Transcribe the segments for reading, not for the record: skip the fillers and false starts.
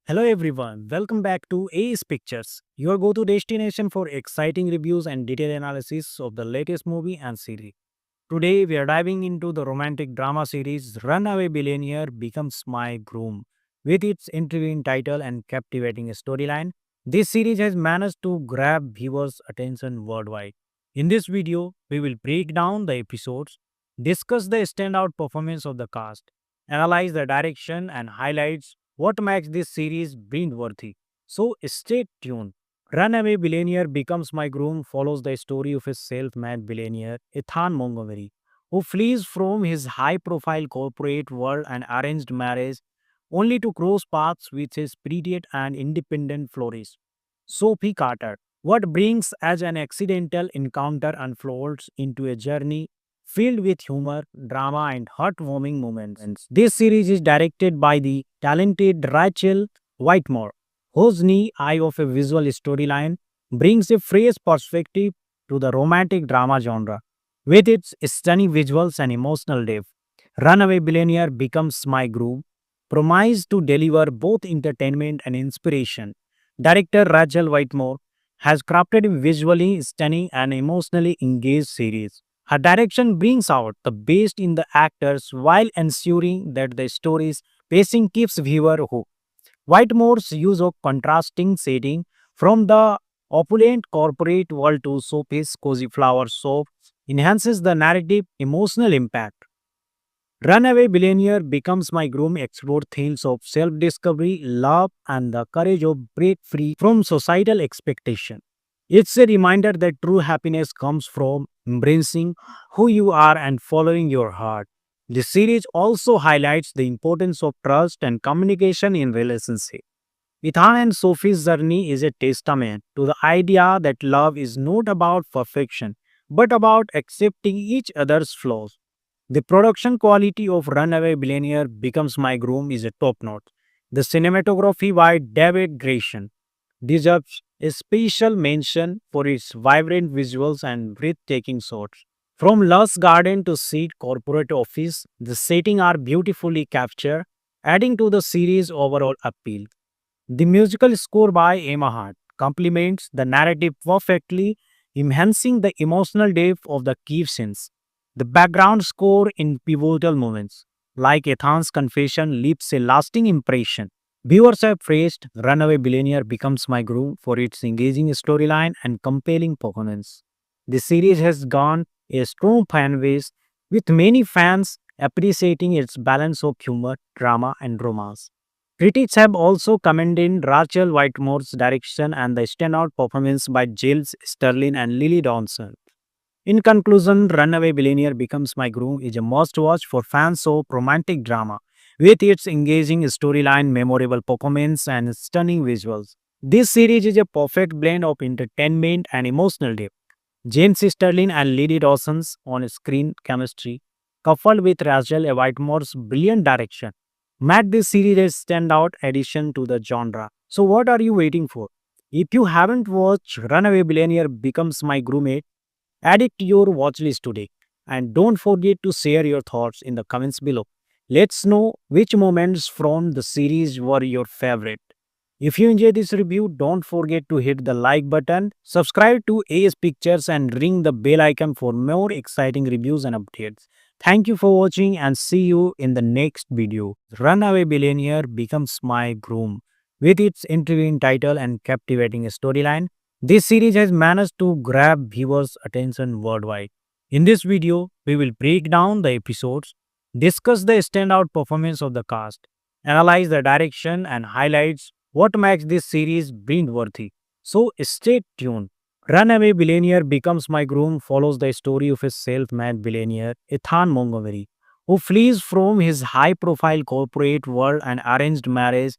Hello everyone, welcome back to Ace Pictures, your go-to destination for exciting reviews and detailed analysis of the latest movie and series. Today we are diving into the romantic drama series Runaway Billionaire Becomes My Groom. With its intriguing title and captivating storyline, this series has managed to grab viewers' attention worldwide. In this video, we will break down the episodes, discuss the standout performance of the cast, analyze the direction, and highlights what makes this series binge-worthy. So stay tuned. Runaway Billionaire Becomes My Groom follows the story of a self-made billionaire, Ethan Montgomery, who flees from his high-profile corporate world and arranged marriage only to cross paths with his prettier and independent florist, Sophie Carter. What brings as an accidental encounter unfolds into a journey filled with humor, drama, and heartwarming moments. This series is directed by the talented Rachel Whitemore, whose knee eye of a visual storyline brings a fresh perspective to the romantic drama genre. With its stunning visuals and emotional depth, Runaway Billionaire Becomes My Groove promised to deliver both entertainment and inspiration. Director Rachel Whitemore has crafted a visually stunning and emotionally engaged series. Her direction brings out the best in the actors while ensuring that the story's pacing keeps viewer hooked. Whitemore's use of contrasting setting from the opulent corporate world to Sophie's cozy flower shop enhances the narrative emotional impact. Runaway Billionaire Becomes My Groom explore themes of self-discovery, love, and the courage of break free from societal expectation. It's a reminder that true happiness comes from embracing who you are and following your heart. The series also highlights the importance of trust and communication in relationships. Ethan and Sophie's journey is a testament to the idea that love is not about perfection, but about accepting each other's flaws. The production quality of Runaway Billionaire Becomes My Groom is a top notch. The cinematography by David Grayson deserves a special mention for its vibrant visuals and breathtaking shots. From lush garden to seat corporate office, the setting are beautifully captured, adding to the series' overall appeal. The musical score by Emma Hart complements the narrative perfectly, enhancing the emotional depth of the key scenes. The background score in pivotal moments, like Ethan's confession, leaves a lasting impression. Viewers have praised Runaway Billionaire Becomes My Groom for its engaging storyline and compelling performance. The series has gone a strong fan base, with many fans appreciating its balance of humor, drama, and romance. Critics have also commended Rachel Whitemore's direction and the standout performance by Giles Sterling and Lily Dawson. In conclusion, Runaway Billionaire Becomes My Groom is a must watch for fans of romantic drama. With its engaging storyline, memorable performance, and stunning visuals, this series is a perfect blend of entertainment and emotional depth. James Sterling and Lily Dawson's on-screen chemistry, coupled with Rachel Whitemore's brilliant direction, made this series a standout addition to the genre. So, what are you waiting for? If you haven't watched Runaway Billionaire Becomes My Groom yet, add it to your watch list today. And don't forget to share your thoughts in the comments below. Let's know which moments from the series were your favorite. If you enjoyed this review, don't forget to hit the like button, subscribe to AS Pictures, and ring the bell icon for more exciting reviews and updates. Thank you for watching and see you in the next video. Runaway Billionaire Becomes My Groom. With its intriguing title and captivating storyline, this series has managed to grab viewers' attention worldwide. In this video, we will break down the episodes, discuss the standout performance of the cast, analyze the direction, and highlights what makes this series binge-worthy. So stay tuned. Runaway Billionaire Becomes My Groom follows the story of a self-made billionaire, Ethan Montgomery, who flees from his high-profile corporate world and arranged marriage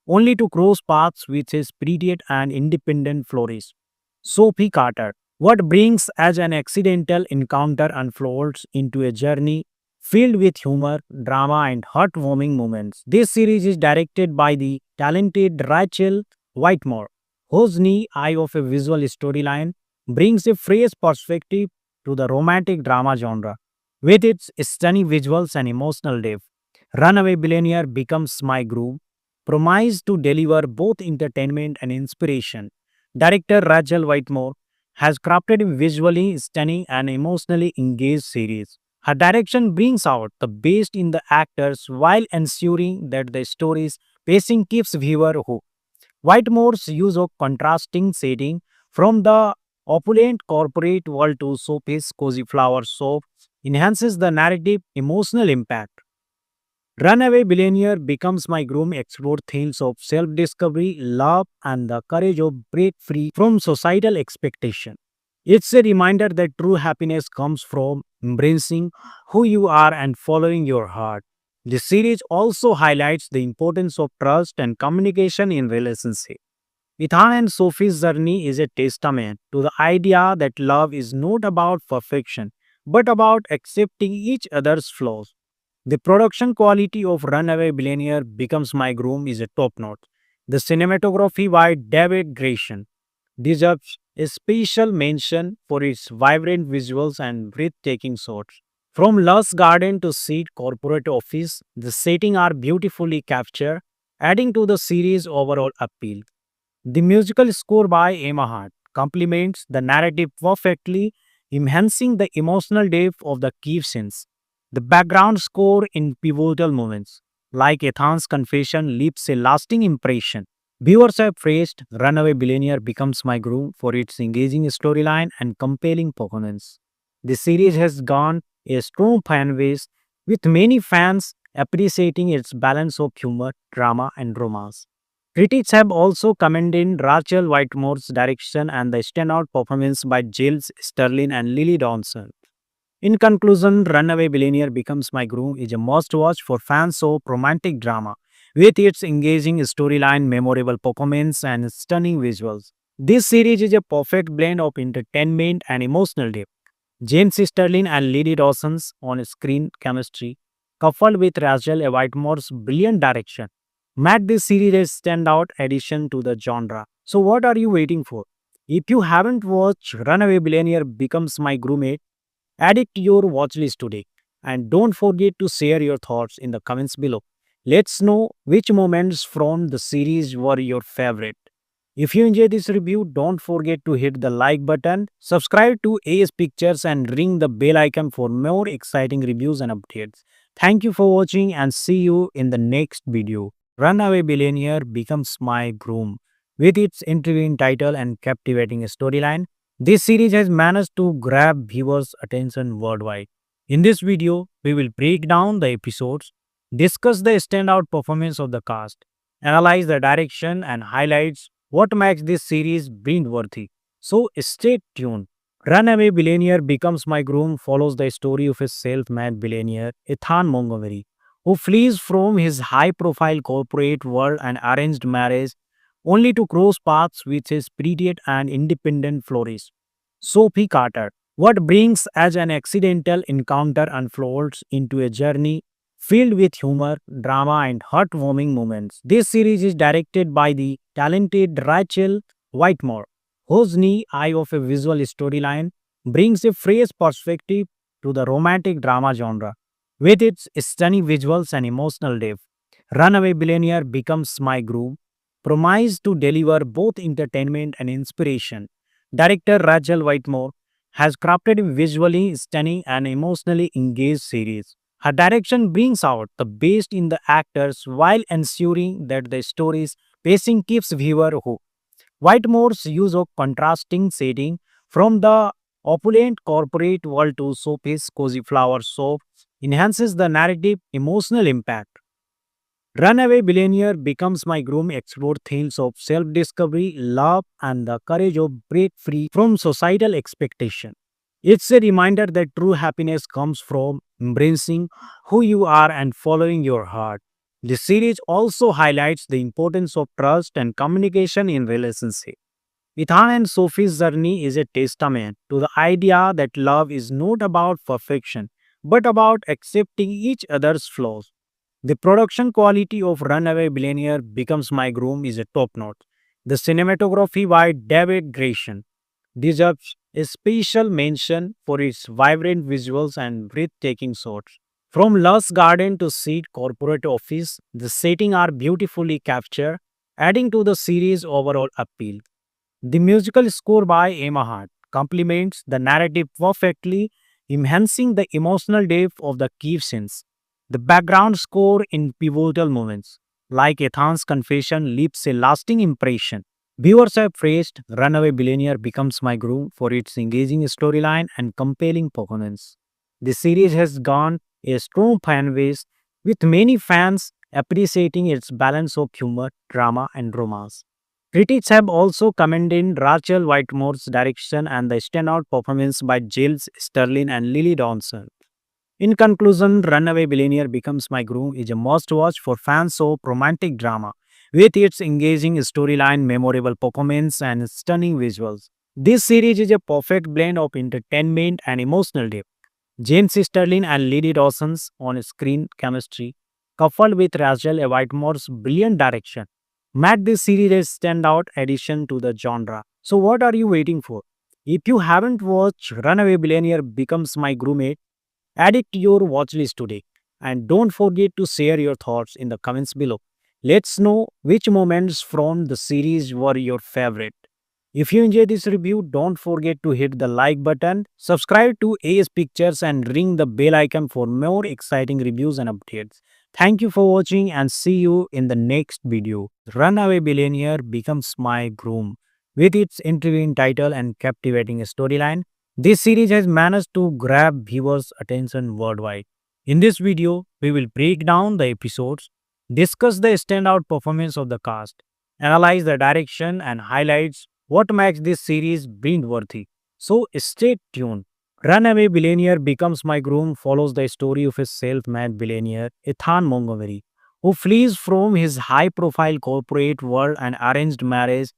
only to cross paths with his prettier and independent florist, Sophie Carter. What brings as an accidental encounter unfolds into a journey filled with humor, drama, and heartwarming moments. This series is directed by the talented Rachel Whitemore, whose knee eye of a visual storyline brings a fresh perspective to the romantic drama genre. With its stunning visuals and emotional depth, Runaway Billionaire Becomes My Groove promised to deliver both entertainment and inspiration. Director Rachel Whitmore has crafted a visually stunning and emotionally engaged series. Her direction brings out the best in the actors while ensuring that the story's pacing keeps viewer hooked. Whitemore's use of contrasting setting from the opulent corporate world to Sophie's cozy flower shop enhances the narrative emotional impact. Runaway Billionaire becomes my groom explore themes of self-discovery, love, and the courage of break free from societal expectation. It's a reminder that true happiness comes from embracing who you are and following your heart. The series also highlights the importance of trust and communication in relationships. Ethan and Sophie's journey is a testament to the idea that love is not about perfection, but about accepting each other's flaws. The production quality of Runaway Billionaire Becomes My Groom is a top notch. The cinematography by David Grayson deserves a special mention for its vibrant visuals and breathtaking shots. From lush garden to seat corporate office, the setting are beautifully captured, adding to the series' overall appeal. The musical score by Emma Hart complements the narrative perfectly, enhancing the emotional depth of the key scenes. The background score in pivotal moments, like Ethan's confession, leaves a lasting impression. Viewers have praised Runaway Billionaire Becomes My Groom for its engaging storyline and compelling performance. The series has gone a strong fan base, with many fans appreciating its balance of humor, drama, and romance. Critics have also commended Rachel Whitemore's direction and the standout performance by Giles Sterling and Lily Dawson. In conclusion, Runaway Billionaire Becomes My Groom is a must watch for fans of romantic drama. With its engaging storyline, memorable performance, and stunning visuals, this series is a perfect blend of entertainment and emotional depth. James Sterling and Lily Dawson's on screen chemistry, coupled with Rachel Whitemore's brilliant direction, made this series a standout addition to the genre. So, what are you waiting for? If you haven't watched Runaway Billionaire Becomes My Groom, add it to your watch list today. And don't forget to share your thoughts in the comments below. Let's know which moments from the series were your favorite. If you enjoyed this review, don't forget to hit the like button, subscribe to AS Pictures, and ring the bell icon for more exciting reviews and updates. Thank you for watching and see you in the next video. Runaway Billionaire Becomes My Groom. With its intriguing title and captivating storyline, this series has managed to grab viewers' attention worldwide. In this video, we will break down the episodes, discuss the standout performance of the cast, analyze the direction, and highlights what makes this series binge-worthy. So stay tuned. Runaway Billionaire Becomes My Groom follows the story of a self-made billionaire, Ethan Montgomery, who flees from his high-profile corporate world and arranged marriage only to cross paths with his pretty and independent florist, Sophie Carter. What brings as an accidental encounter unfolds into a journey filled with humor, drama, and heartwarming moments. This series is directed by the talented Rachel Whitmore, whose keen eye of a visual storyline brings a fresh perspective to the romantic drama genre. With its stunning visuals and emotional depth, Runaway Billionaire Becomes My Groom promised to deliver both entertainment and inspiration. Director Rachel Whitmore has crafted a visually stunning and emotionally engaged series. Her direction brings out the best in the actors while ensuring that the story's pacing keeps viewer hooked. Whitemore's use of contrasting setting from the opulent corporate world to Sophie's cozy flower shop enhances the narrative emotional impact. Runaway Billionaire Becomes My Groom explore themes of self-discovery, love, and the courage of break free from societal expectation. It's a reminder that true happiness comes from embracing who you are and following your heart. The series also highlights the importance of trust and communication in relationships. Ethan and Sophie's journey is a testament to the idea that love is not about perfection, but about accepting each other's flaws. The production quality of Runaway Billionaire Becomes My Groom is a top notch. The cinematography by David Grayson deserves a special mention for its vibrant visuals and breathtaking shots. From lush garden to seat corporate office, the setting are beautifully captured, adding to the series' overall appeal. The musical score by Emma Hart complements the narrative perfectly, enhancing the emotional depth of the key scenes. The background score in pivotal moments, like Ethan's confession, leaves a lasting impression. Viewers have praised Runaway Billionaire Becomes My Groom for its engaging storyline and compelling performance. The series has gone a strong fan base, with many fans appreciating its balance of humor, drama, and romance. Critics have also commended Rachel Whitemore's direction and the standout performance by Giles Sterling and Lily Dawson. In conclusion, Runaway Billionaire Becomes My Groom is a must watch for fans of romantic drama. With its engaging storyline, memorable performance, and stunning visuals, this series is a perfect blend of entertainment and emotional depth. James Sterling and Lily Dawson's on-screen chemistry, coupled with Rachel Whitemore's brilliant direction, made this series a standout addition to the genre. So what are you waiting for? If you haven't watched Runaway Billionaire Becomes My Groom, add it to your watch list today. And don't forget to share your thoughts in the comments below. Let's know which moments from the series were your favorite. If you enjoyed this review, don't forget to hit the like button, subscribe to AS Pictures, and ring the bell icon for more exciting reviews and updates. Thank you for watching and see you in the next video. Runaway Billionaire Becomes My Groom. With its intriguing title and captivating storyline, this series has managed to grab viewers' attention worldwide. In this video, we will break down the episodes, discuss the standout performance of the cast, analyze the direction, and highlights what makes this series binge-worthy. So stay tuned. Runaway Billionaire Becomes My Groom follows the story of a self-made billionaire, Ethan Montgomery, who flees from his high-profile corporate world and arranged marriage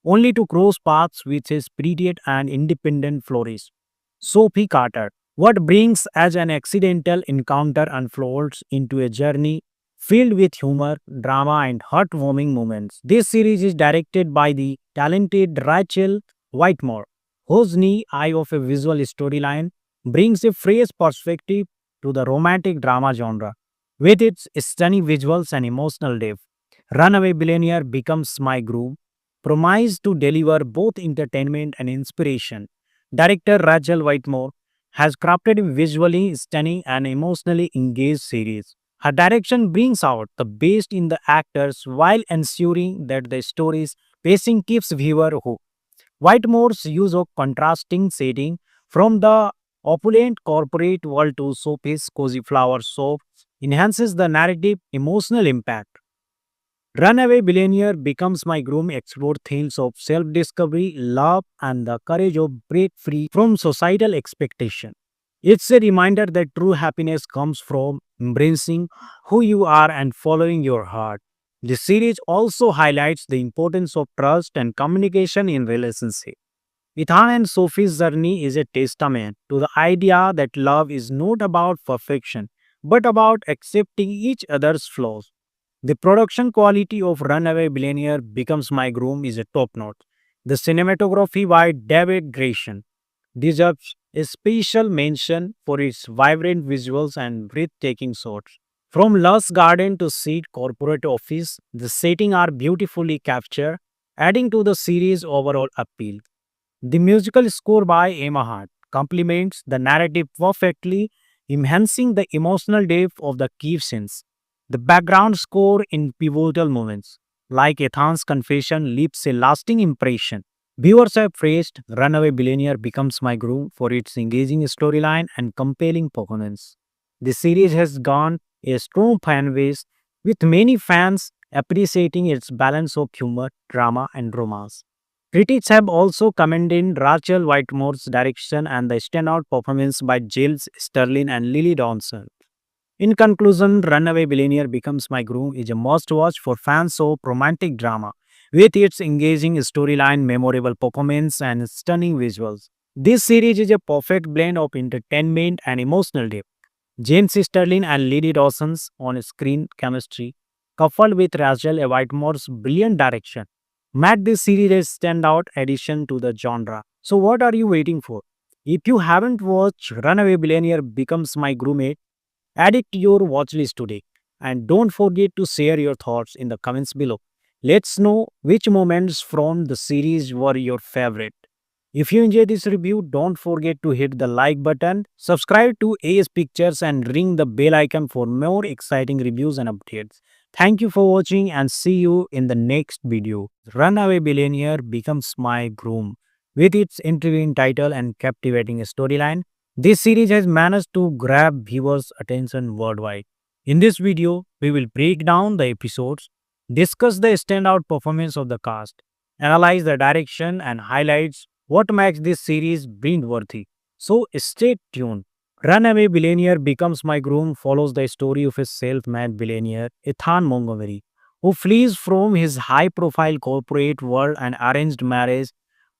only to cross paths with his pretty and independent florist, Sophie Carter. What brings as an accidental encounter unfolds into a journey filled with humor, drama, and heartwarming moments. This series is directed by the talented Rachel Whitemore, whose keen eye of a visual storyline brings a fresh perspective to the romantic drama genre. With its stunning visuals and emotional depth, Runaway Billionaire Becomes My Groom promise to deliver both entertainment and inspiration. Director Rachel Whitemore has crafted a visually stunning and emotionally engaged series. Her direction brings out the best in the actors while ensuring that the story's pacing keeps viewer hooked. Whitemore's use of contrasting setting from the opulent corporate world to Sophie's cozy flower shop enhances the narrative emotional impact. Runaway Billionaire Becomes My Groom explores themes of self-discovery, love, and the courage of break free from societal expectation. It's a reminder that true happiness comes from embracing who you are and following your heart. The series also highlights the importance of trust and communication in relationships. Ethan and Sophie's journey is a testament to the idea that love is not about perfection, but about accepting each other's flaws. The production quality of Runaway Billionaire Becomes My Groom is a top notch. The cinematography by David Grayson deserves a special mention for its vibrant visuals and breathtaking shots. From lush garden to seat corporate office, the setting are beautifully captured, adding to the series' overall appeal. The musical score by Emma Hart complements the narrative perfectly, enhancing the emotional depth of the key scenes. The background score in pivotal moments, like Ethan's confession, leaves a lasting impression. Viewers have praised Runaway Billionaire Becomes My Groom for its engaging storyline and compelling performance. The series has gone a strong fan base, with many fans appreciating its balance of humor, drama, and romance. Critics have also commended Rachel Whitemore's direction and the standout performance by Giles Sterling and Lily Dawson. In conclusion, Runaway Billionaire Becomes My Groom is a must watch for fans of romantic drama. With its engaging storyline, memorable performance, and stunning visuals, this series is a perfect blend of entertainment and emotional depth. James Sterling and Lily Dawson's on screen chemistry, coupled with Rachel Whitemore's brilliant direction, made this series a standout addition to the genre. So, what are you waiting for? If you haven't watched Runaway Billionaire Becomes My Groom, Add it to your watch list today. And don't forget to share your thoughts in the comments below. Let's know which moments from the series were your favorite. If you enjoyed this review, don't forget to hit the like button, subscribe to AS Pictures, and ring the bell icon for more exciting reviews and updates. Thank you for watching and see you in the next video. Runaway Billionaire becomes my groom. With its intriguing title and captivating storyline, this series has managed to grab viewers' attention worldwide. In this video, we will break down the episodes, discuss the standout performance of the cast, analyze the direction, and highlights what makes this series binge-worthy. So stay tuned. Runaway Billionaire Becomes My Groom follows the story of a self-made billionaire, Ethan Montgomery, who flees from his high-profile corporate world and arranged marriage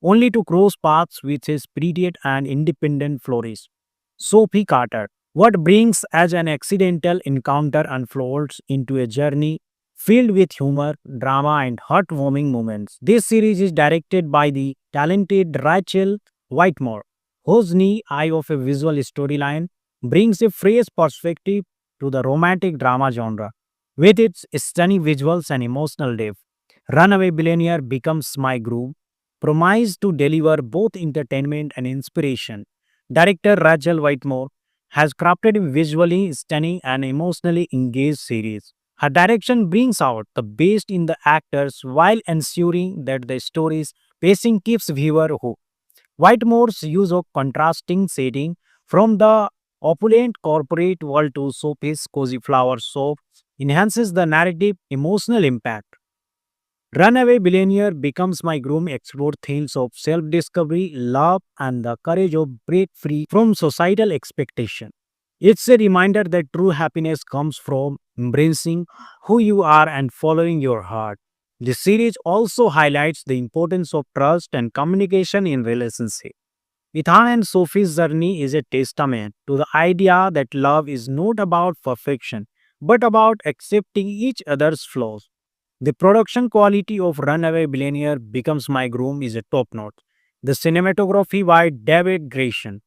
only to cross paths with his prettier and independent florist, Sophie Carter. What brings as an accidental encounter unfolds into a journey filled with humor, drama, and heartwarming moments. This series is directed by the talented Rachel Whitemore, whose keen eye of a visual storyline brings a fresh perspective to the romantic drama genre. With its stunning visuals and emotional depth, Runaway Billionaire Becomes My Groove promised to deliver both entertainment and inspiration. Director Rachel Whitemore has crafted a visually stunning and emotionally engaged series. Her direction brings out the best in the actors while ensuring that the story's pacing keeps viewer hooked. Whitemore's use of contrasting setting from the opulent corporate world to Sophie's cozy flower shop enhances the narrative emotional impact. Runaway Billionaire Becomes My Groom explores themes of self-discovery, love, and the courage of break free from societal expectation. It's a reminder that true happiness comes from embracing who you are and following your heart. The series also highlights the importance of trust and communication in relationships. Ethan and Sophie's journey is a testament to the idea that love is not about perfection, but about accepting each other's flaws. The production quality of Runaway Billionaire Becomes My Groom is a top notch. The cinematography by David Grayson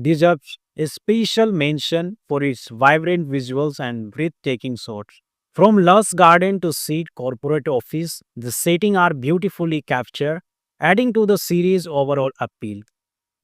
deserves a special mention for its vibrant visuals and breathtaking shots. From lush garden to seat corporate office, the setting are beautifully captured, adding to the series' overall appeal.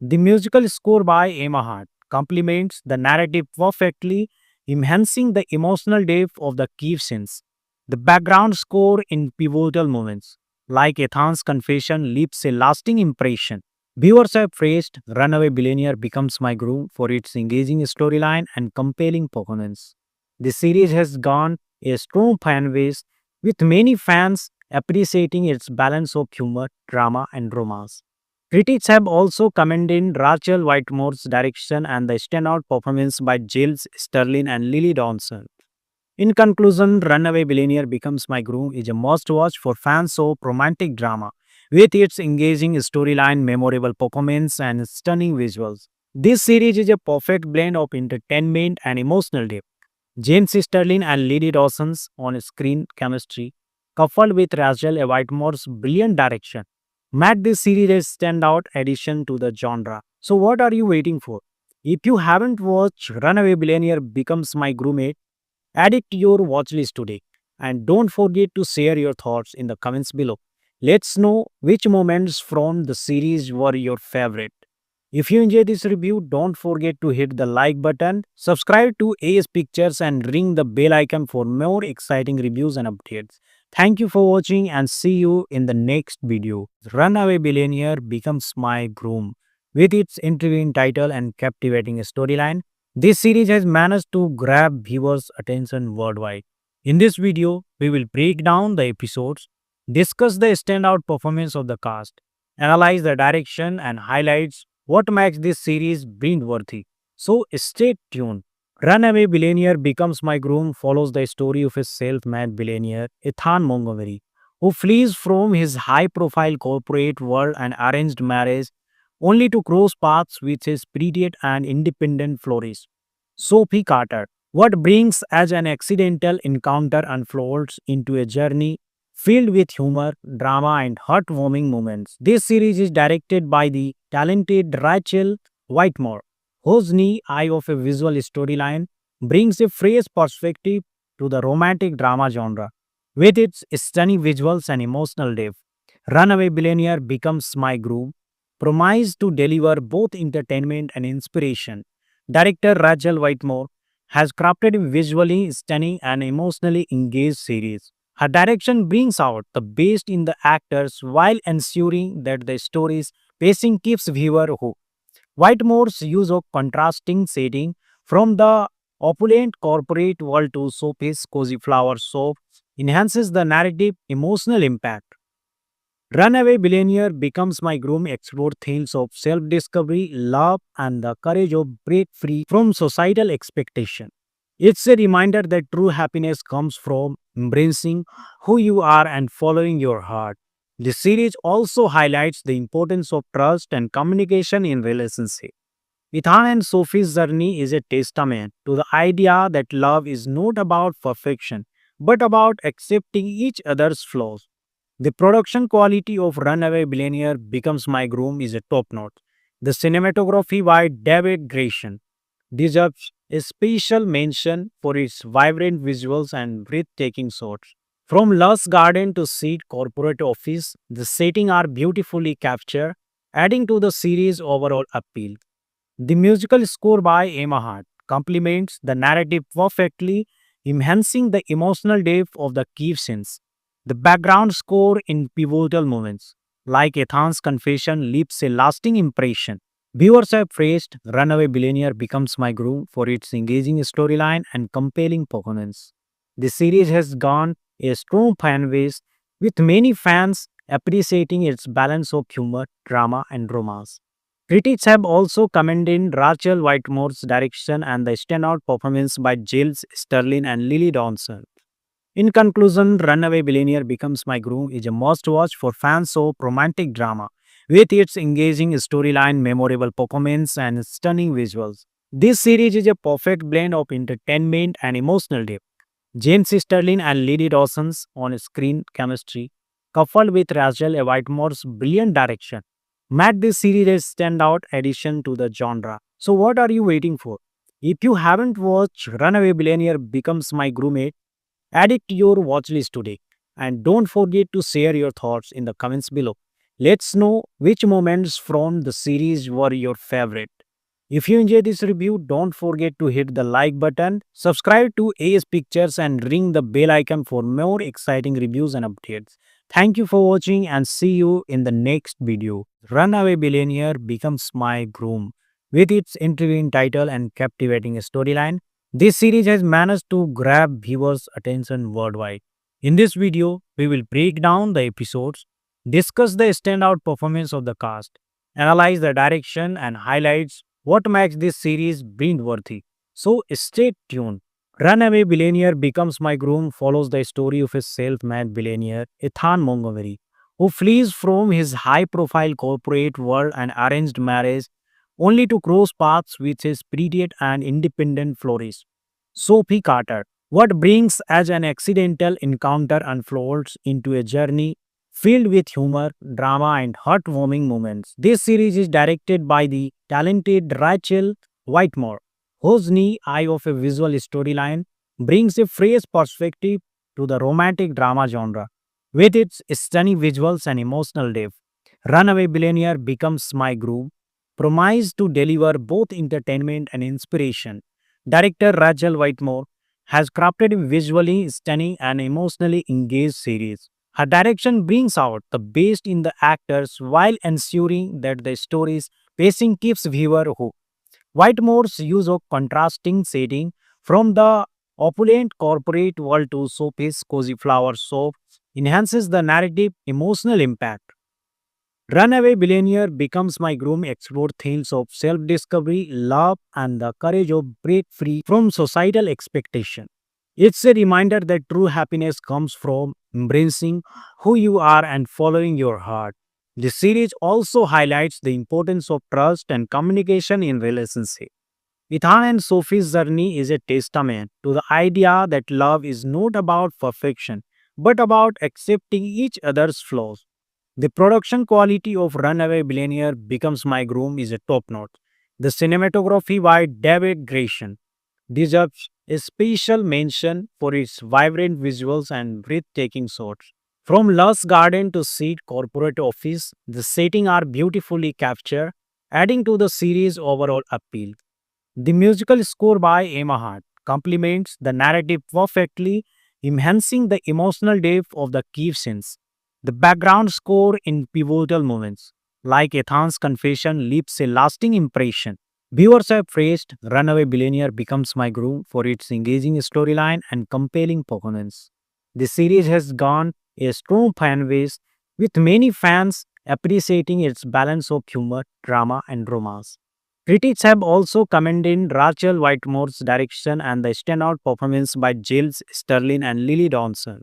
The musical score by Emma Hart complements the narrative perfectly, enhancing the emotional depth of the key scenes. The background score in pivotal moments, like Ethan's confession, leaves a lasting impression. Viewers have praised Runaway Billionaire Becomes My Groom for its engaging storyline and compelling performance. The series has gone a strong fan base, with many fans appreciating its balance of humor, drama, and romance. Critics have also commended Rachel Whitemore's direction and the standout performance by Giles Sterling and Lily Dawson. In conclusion, Runaway Billionaire Becomes My Groom is a must watch for fans of romantic drama. With its engaging storyline, memorable performance, and stunning visuals, this series is a perfect blend of entertainment and emotional depth. James Sterling and Lily Dawson's on-screen chemistry, coupled with Rachel Whitemore's brilliant direction, made this series a standout addition to the genre. So what are you waiting for? If you haven't watched Runaway Billionaire Becomes My Groom yet, add it to your watch list today. And don't forget to share your thoughts in the comments below. Let's know which moments from the series were your favorite. If you enjoyed this review, don't forget to hit the like button, subscribe to AS Pictures, and ring the bell icon for more exciting reviews and updates. Thank you for watching and see you in the next video. Runaway Billionaire Becomes My Groom. With its intriguing title and captivating storyline, this series has managed to grab viewers' attention worldwide. In this video, we will break down the episodes, discuss the standout performance of the cast, analyze the direction, and highlights what makes this series binge-worthy. So stay tuned. Runaway Billionaire Becomes My Groom follows the story of a self-made billionaire, Ethan Montgomery, who flees from his high-profile corporate world and arranged marriage only to cross paths with his prettier and independent florist, Sophie Carter. What brings as an accidental encounter unfolds into a journey filled with humor, drama, and heartwarming moments. This series is directed by the talented Rachel Whitemore, whose keen eye of a visual storyline brings a fresh perspective to the romantic drama genre. With its stunning visuals and emotional depth, Runaway Billionaire becomes my groove, promised to deliver both entertainment and inspiration. Director Rachel Whitmore has crafted a visually stunning and emotionally engaged series. Her direction brings out the best in the actors while ensuring that the story's pacing keeps viewer hooked. Whitemore's use of contrasting setting from the opulent corporate world to Sophie's cozy flower shop enhances the narrative emotional impact. Runaway Billionaire becomes my groom explore themes of self-discovery, love, and the courage of break free from societal expectation. It's a reminder that true happiness comes from embracing who you are and following your heart. The series also highlights the importance of trust and communication in relationships. Ethan and Sophie's journey is a testament to the idea that love is not about perfection, but about accepting each other's flaws. The production quality of Runaway Billionaire Becomes My Groom is a top notch. The cinematography by David Grayson deserves a special mention for its vibrant visuals and breathtaking shots. From lush garden to seat corporate office, the setting are beautifully captured, adding to the series' overall appeal. The musical score by Emma Hart complements the narrative perfectly, enhancing the emotional depth of the key scenes. The background score in pivotal moments, like Ethan's confession, leaves a lasting impression. Viewers have praised Runaway Billionaire Becomes My Groove for its engaging storyline and compelling performance. The series has gone a strong fan base, with many fans appreciating its balance of humor, drama, and romance. Critics have also commended Rachel Whitemore's direction and the standout performance by Giles Sterling and Lily Dawson. In conclusion, Runaway Billionaire Becomes My Groom is a must watch for fans of romantic drama. With its engaging storyline, memorable performance, and stunning visuals, this series is a perfect blend of entertainment and emotional depth. James Sterling and Lily Dawson's on screen chemistry, coupled with Rachel Whitemore's brilliant direction, made this series a standout addition to the genre. So, what are you waiting for? If you haven't watched Runaway Billionaire Becomes My Groom, add it to your watch list today. And don't forget to share your thoughts in the comments below. Let's know which moments from the series were your favorite. If you enjoyed this review, don't forget to hit the like button, subscribe to AS Pictures, and ring the bell icon for more exciting reviews and updates. Thank you for watching and see you in the next video. Runaway Billionaire Becomes My Groom. With its intriguing title and captivating storyline, this series has managed to grab viewers' attention worldwide. In this video, we will break down the episodes, discuss the standout performance of the cast, analyze the direction, and highlights what makes this series binge-worthy. So stay tuned. Runaway Billionaire Becomes My Groom follows the story of a self-made billionaire, Ethan Montgomery, who flees from his high-profile corporate world and arranged marriage only to cross paths with his prettier and independent florist, Sophie Carter. What brings as an accidental encounter unfolds into a journey filled with humor, drama, and heartwarming moments. This series is directed by the talented Rachel Whitemore, whose knee eye of a visual storyline brings a fresh perspective to the romantic drama genre. With its stunning visuals and emotional depth, Runaway Billionaire Becomes My Groove, promised to deliver both entertainment and inspiration. Director Rachel Whitemore has crafted a visually stunning and emotionally engaged series. Her direction brings out the best in the actors while ensuring that the story's pacing keeps viewer hooked. Whitemore's use of contrasting setting from the opulent corporate world to Sophie's cozy flower shop enhances the narrative emotional impact. Runaway Billionaire Becomes My Groom explore themes of self-discovery, love, and the courage of break free from societal expectation. It's a reminder that true happiness comes from embracing who you are and following your heart. The series also highlights the importance of trust and communication in relationships. Ethan and Sophie's journey is a testament to the idea that love is not about perfection, but about accepting each other's flaws. The production quality of Runaway Billionaire Becomes My Groom is a top notch. The cinematography by David Grayson deserves a special mention for its vibrant visuals and breathtaking shots. From lush garden to seat corporate office, the setting are beautifully captured, adding to the series' overall appeal. The musical score by Emma Hart complements the narrative perfectly, enhancing the emotional depth of the key scenes. The background score in pivotal moments, like Ethan's confession, leaves a lasting impression. Viewers have praised Runaway Billionaire Becomes My Groom for its engaging storyline and compelling performance. The series has gone a strong fan base, with many fans appreciating its balance of humor, drama, and romance. Critics have also commended Rachel Whitemore's direction and the standout performance by Giles Sterling and Lily Dawson.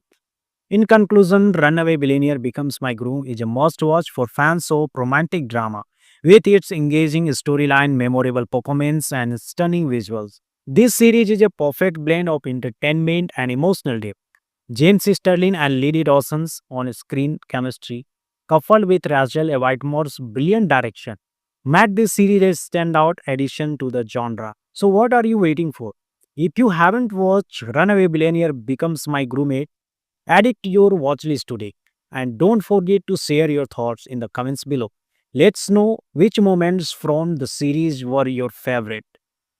In conclusion, Runaway Billionaire Becomes My Groom is a must watch for fans of romantic drama. With its engaging storyline, memorable performance, and stunning visuals, this series is a perfect blend of entertainment and emotional depth. James Sterling and Lily Dawson's on-screen chemistry, coupled with Rachel Whitemore's brilliant direction, made this series a standout addition to the genre. So, what are you waiting for? If you haven't watched Runaway Billionaire Becomes My Groom, add it to your watch list today. And don't forget to share your thoughts in the comments below. Let's know which moments from the series were your favorite.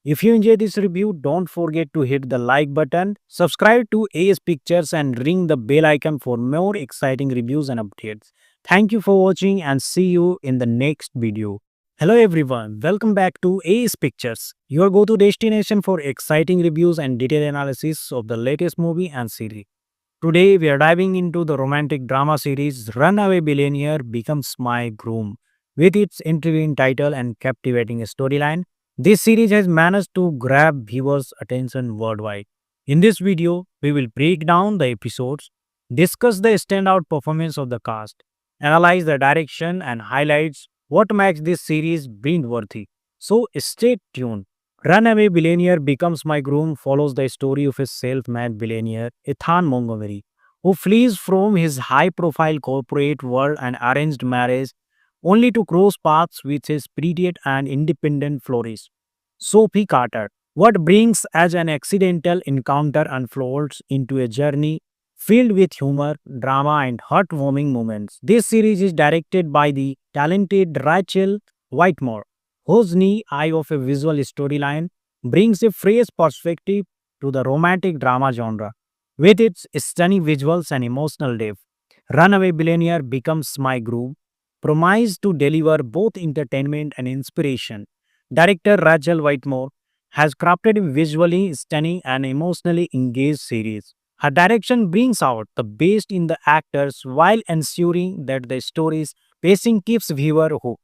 If you enjoyed this review, don't forget to hit the like button, subscribe to AS Pictures, and ring the bell icon for more exciting reviews and updates. Thank you for watching and see you in the next video. Hello everyone, welcome back to AS Pictures, your go-to destination for exciting reviews and detailed analysis of the latest movie and series. Today we are diving into the romantic drama series Runaway Billionaire Becomes My Groom. With its intriguing title and captivating storyline, this series has managed to grab viewers' attention worldwide. In this video, we will break down the episodes, discuss the standout performance of the cast, analyze the direction, and highlights what makes this series binge-worthy. So stay tuned. Runaway Billionaire Becomes My Groom follows the story of a self-made billionaire, Ethan Montgomery, who flees from his high-profile corporate world and arranged marriage only to cross paths with his pretty and independent florist, Sophie Carter. What brings as an accidental encounter unfolds into a journey filled with humor, drama, and heartwarming moments. This series is directed by the talented Rachel Whitemore, whose knee eye of a visual storyline brings a fresh perspective to the romantic drama genre. With its stunning visuals and emotional depth, Runaway Billionaire Becomes My Groove promised to deliver both entertainment and inspiration. Director Rachel Whitemore has crafted a visually stunning and emotionally engaged series. Her direction brings out the best in the actors while ensuring that the story's pacing keeps viewer hooked.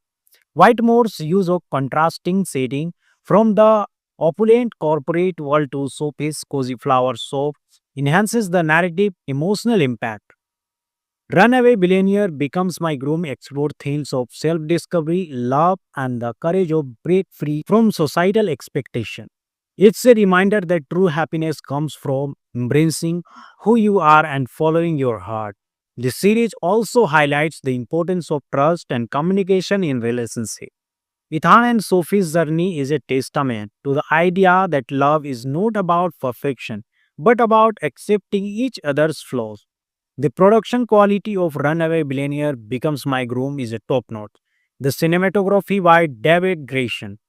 Whitemore's use of contrasting setting from the opulent corporate world to Sophie's cozy flower shop enhances the narrative emotional impact. Runaway Billionaire Becomes My Groom explores themes of self-discovery, love, and the courage of break free from societal expectation. It's a reminder that true happiness comes from embracing who you are and following your heart. The series also highlights the importance of trust and communication in relationships. Ethan and Sophie's journey is a testament to the idea that love is not about perfection, but about accepting each other's flaws. The production quality of Runaway Billionaire Becomes My Groom is a top notch. The cinematography by David Grayson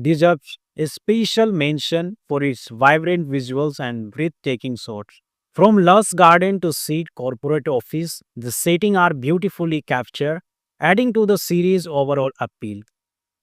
deserves a special mention for its vibrant visuals and breathtaking shots. From lush garden to seat corporate office, the setting are beautifully captured, adding to the series' overall appeal.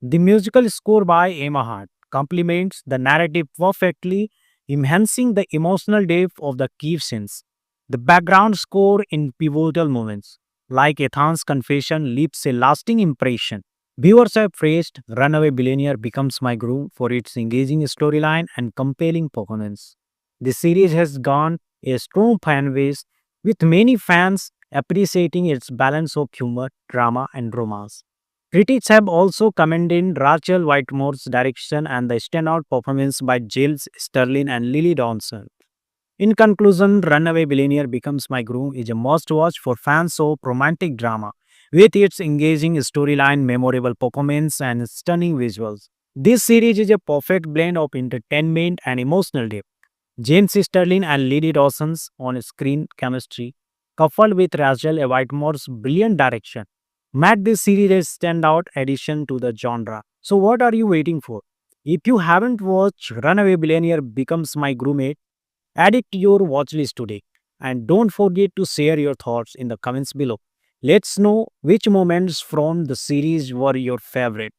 The musical score by Emma Hart complements the narrative perfectly, enhancing the emotional depth of the key scenes. The background score in pivotal moments, like Ethan's confession, leaves a lasting impression. Viewers have praised Runaway Billionaire Becomes My Groom for its engaging storyline and compelling performance. The series has gone a strong fan base, with many fans appreciating its balance of humor, drama, and romance. Critics have also commended Rachel Whitemore's direction and the standout performance by Giles Sterling and Lily Dawson. In conclusion, Runaway Billionaire Becomes My Groom is a must watch for fans of romantic drama. With its engaging storyline, memorable performance, and stunning visuals, This series is a perfect blend of entertainment and emotional depth. James Sterling and Lily Dawson's on-screen chemistry, coupled with Rachel Whitemore's brilliant direction, made this series a standout addition to the genre. So what are you waiting for? If you haven't watched Runaway Billionaire Becomes My Groom, add it to your watch list today. And don't forget to share your thoughts in the comments below. Let's know which moments from the series were your favorite.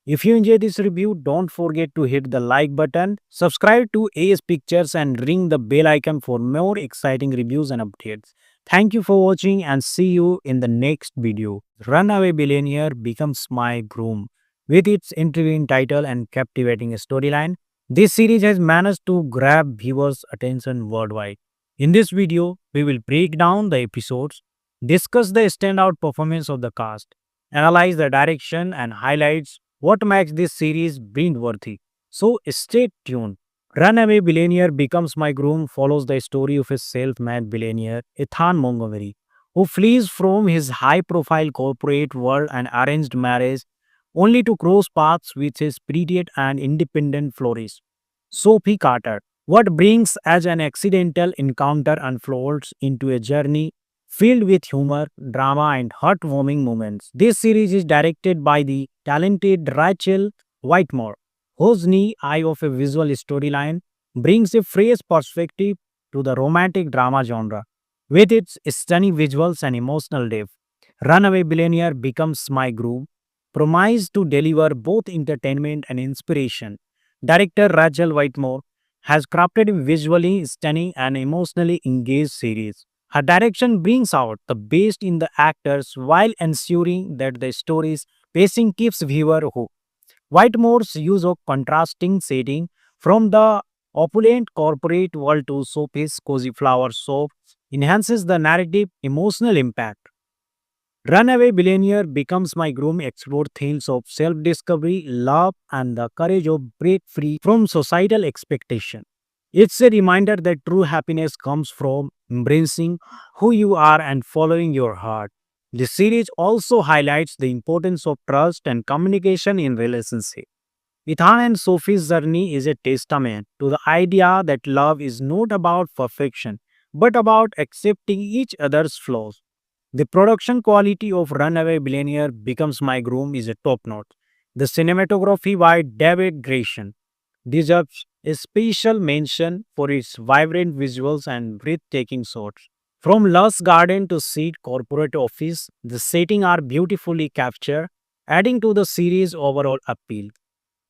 If you enjoyed this review, don't forget to hit the like button, subscribe to AS Pictures and ring the bell icon for more exciting reviews and updates. Thank you for watching and see you in the next video. Runaway Billionaire Becomes My Groom. With its intriguing title and captivating storyline, this series has managed to grab viewers' attention worldwide. In this video, we will break down the episodes, discuss the standout performance of the cast, analyze the direction, and highlights what makes this series binge-worthy. So stay tuned. Runaway Billionaire Becomes My Groom follows the story of a self-made billionaire, Ethan Montgomery, who flees from his high-profile corporate world and arranged marriage only to cross paths with his prettier and independent florist, Sophie Carter. What brings as an accidental encounter unfolds into a journey filled with humor, drama, and heartwarming moments. This series is directed by the talented Rachel Whitemore, whose keen eye of a visual storyline brings a fresh perspective to the romantic drama genre. With its stunning visuals and emotional depth, Runaway Billionaire Becomes My Groove promised to deliver both entertainment and inspiration. Director Rachel Whitemore has crafted a visually stunning and emotionally engaged series. Her direction brings out the best in the actors while ensuring that the story's pacing keeps viewer hooked. Whitemore's use of contrasting setting from the opulent corporate world to Sophie's cozy flower shop enhances the narrative emotional impact. Runaway Billionaire Becomes My Groom explores themes of self-discovery, love, and the courage of break free from societal expectation. It's a reminder that true happiness comes from embracing who you are and following your heart. The series also highlights the importance of trust and communication in relationships. Ethan and Sophie's journey is a testament to the idea that love is not about perfection, but about accepting each other's flaws. The production quality of Runaway Billionaire Becomes My Groom is a top notch. The cinematography by David Grayson deserves a special mention for its vibrant visuals and breathtaking shots. From lush garden to seat corporate office, the setting are beautifully captured, adding to the series' overall appeal.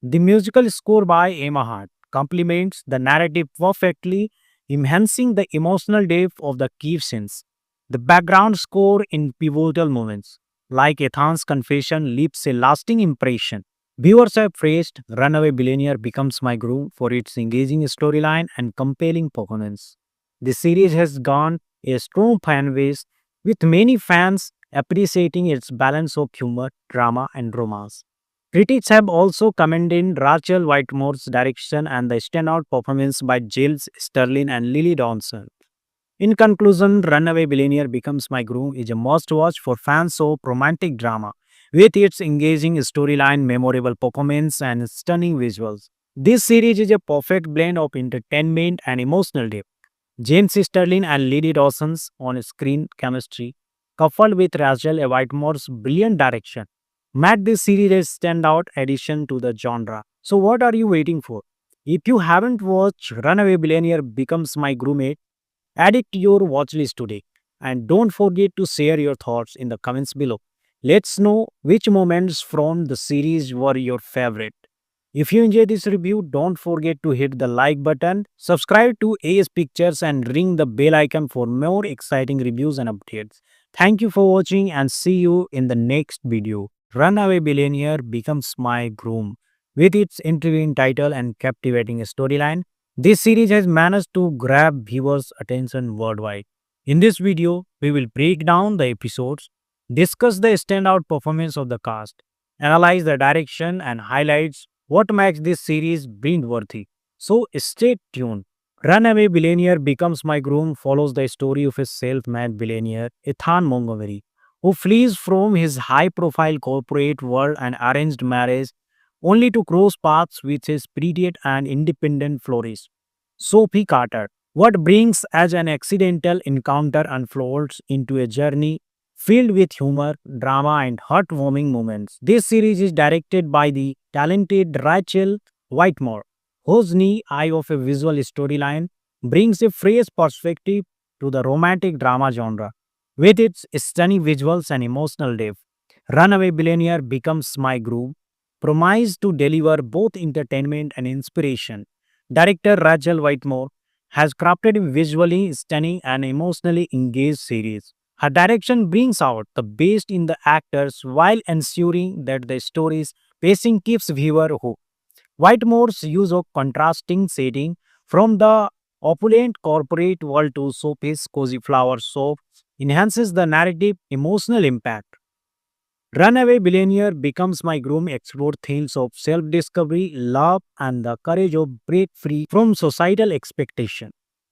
The musical score by Emma Hart complements the narrative perfectly, enhancing the emotional depth of the key scenes. The background score in pivotal moments, like Ethan's confession, leaves a lasting impression. Viewers have praised Runaway Billionaire Becomes My Groom for its engaging storyline and compelling performance. The series has gone a strong fan base, with many fans appreciating its balance of humor, drama, and romance. Critics have also commended Rachel Whitemore's direction and the standout performance by Giles Sterling and Lily Dawson. In conclusion, Runaway Billionaire Becomes My Groom is a must watch for fans of romantic drama, with its engaging storyline, memorable performance, and stunning visuals. This series is a perfect blend of entertainment and emotional depth. James Sterling and Lily Dawson's on screen chemistry, coupled with Rachel Whitemore's brilliant direction, made this series a standout addition to the genre. So, what are you waiting for? If you haven't watched Runaway Billionaire Becomes My Groom, add it to your watch list today. And don't forget to share your thoughts in the comments below. Let's know which moments from the series were your favorite. If you enjoyed this review, don't forget to hit the like button, subscribe to AS Pictures, and ring the bell icon for more exciting reviews and updates. Thank you for watching and see you in the next video. Runaway Billionaire Becomes My Groom. With its intriguing title and captivating storyline, this series has managed to grab viewers' attention worldwide. In this video, we will break down the episodes, discuss the standout performance of the cast, analyze the direction, and highlights what makes this series binge-worthy. So stay tuned. Runaway Billionaire Becomes My Groom follows the story of a self-made billionaire, Ethan Montgomery, who flees from his high-profile corporate world and arranged marriage only to cross paths with his prettier and independent florist, Sophie Carter. What brings as an accidental encounter unfolds into a journey filled with humor, drama, and heartwarming moments. This series is directed by the talented Rachel Whitemore, whose neat eye of a visual storyline brings a fresh perspective to the romantic drama genre. With its stunning visuals and emotional depth, Runaway Billionaire becomes my groove, promised to deliver both entertainment and inspiration. Director Rachel Whitemore has crafted a visually stunning and emotionally engaged series. Her direction brings out the best in the actors while ensuring that the story's pacing keeps viewer hooked. Whitemore's use of contrasting setting from the opulent corporate world to Sophie's cozy flower shop enhances the narrative emotional impact. Runaway Billionaire becomes my groom explore themes of self-discovery, love, and the courage of break free from societal expectation.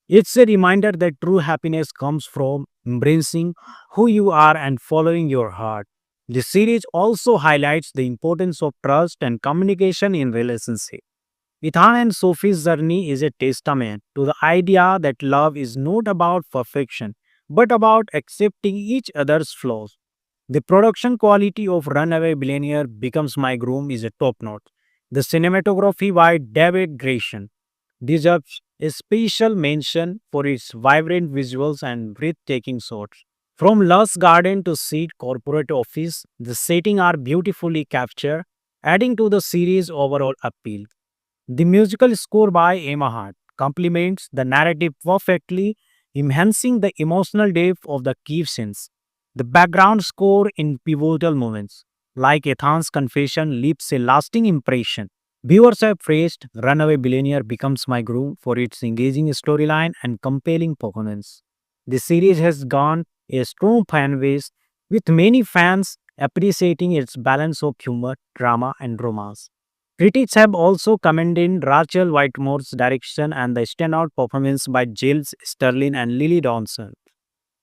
It's a reminder that true happiness comes from embracing who you are and following your heart. The series also highlights the importance of trust and communication in relationships. Ethan and Sophie's journey is a testament to the idea that love is not about perfection, but about accepting each other's flaws. The production quality of Runaway Billionaire Becomes My Groom is a top notch. The cinematography by David Grayson deserves a special mention for its vibrant visuals and breathtaking shots. From lush garden to seat corporate office, the setting are beautifully captured, adding to the series' overall appeal. The musical score by Emma Hart complements the narrative perfectly, enhancing the emotional depth of the key scenes. The background score in pivotal moments, like Ethan's confession, leaves a lasting impression. Viewers have praised Runaway Billionaire Becomes My Groove for its engaging storyline and compelling performance. The series has gone a strong fan base, with many fans appreciating its balance of humor, drama, and romance. Critics have also commended Rachel Whitemore's direction and the standout performance by Giles Sterling and Lily Dawson.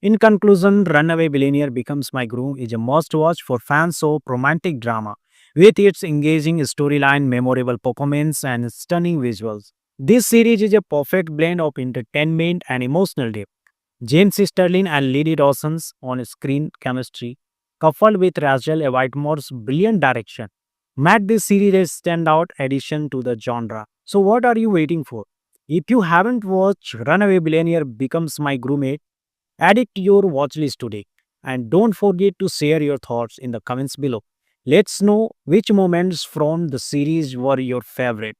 In conclusion, Runaway Billionaire Becomes My Groom is a must watch for fans of romantic drama. With its engaging storyline, memorable performance, and stunning visuals, this series is a perfect blend of entertainment and emotional depth. James Sterling and Lily Dawson's on screen chemistry, coupled with Rachel Whitemore's brilliant direction, made this series a standout addition to the genre. So, what are you waiting for? If you haven't watched Runaway Billionaire Becomes My Groom, add it to your watch list today. And don't forget to share your thoughts in the comments below. Let's know which moments from the series were your favorite.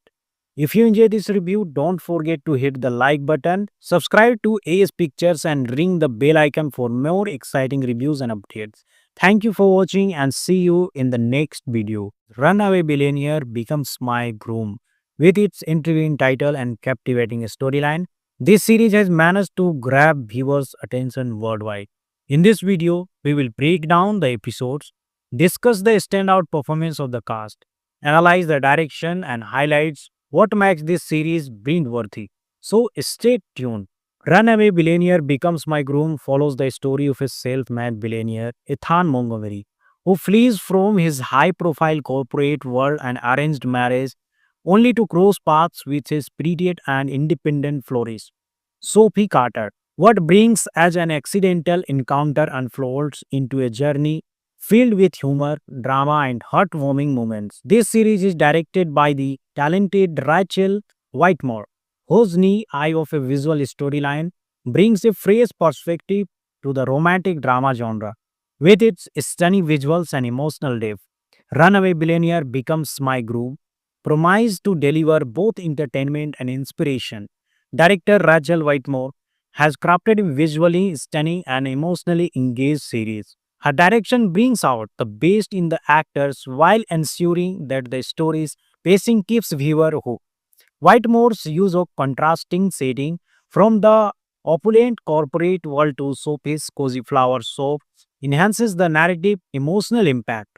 If you enjoyed this review, don't forget to hit the like button, subscribe to AS Pictures, and ring the bell icon for more exciting reviews and updates. Thank you for watching and see you in the next video. Runaway Billionaire Becomes My Groom. With its intriguing title and captivating storyline, this series has managed to grab viewers' attention worldwide. In this video, we will break down the episodes, discuss the standout performance of the cast, analyze the direction, and highlights what makes this series binge-worthy. So stay tuned. Runaway Billionaire Becomes My Groom follows the story of a self-made billionaire, Ethan Montgomery, who flees from his high-profile corporate world and arranged marriage only to cross paths with his prettier and independent florist, Sophie Carter. What brings as an accidental encounter unfolds into a journey filled with humor, drama, and heartwarming moments. This series is directed by the talented Rachel Whitemore, whose neat eye of a visual storyline brings a fresh perspective to the romantic drama genre. With its stunning visuals and emotional depth, Runaway Billionaire Becomes My Groove, promised to deliver both entertainment and inspiration. Director Rachel Whitemore has crafted a visually stunning and emotionally engaged series. Her direction brings out the best in the actors while ensuring that the story's pacing keeps viewer hooked. Whitemore's use of contrasting setting from the opulent corporate world to Sophie's cozy flower shop enhances the narrative emotional impact.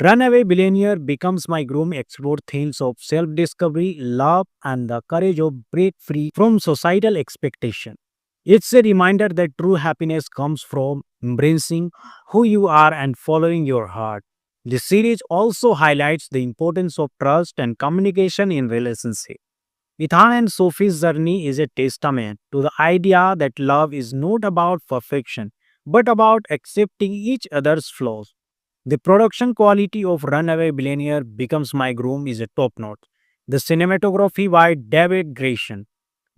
Runaway Billionaire Becomes My Groom explore themes of self-discovery, love, and the courage of break free from societal expectation. It's a reminder that true happiness comes from embracing who you are and following your heart. The series also highlights the importance of trust and communication in relationship. Ethan and Sophie's journey is a testament to the idea that love is not about perfection, but about accepting each other's flaws. The production quality of Runaway Billionaire Becomes My Groom is a top notch. The cinematography by David Grayson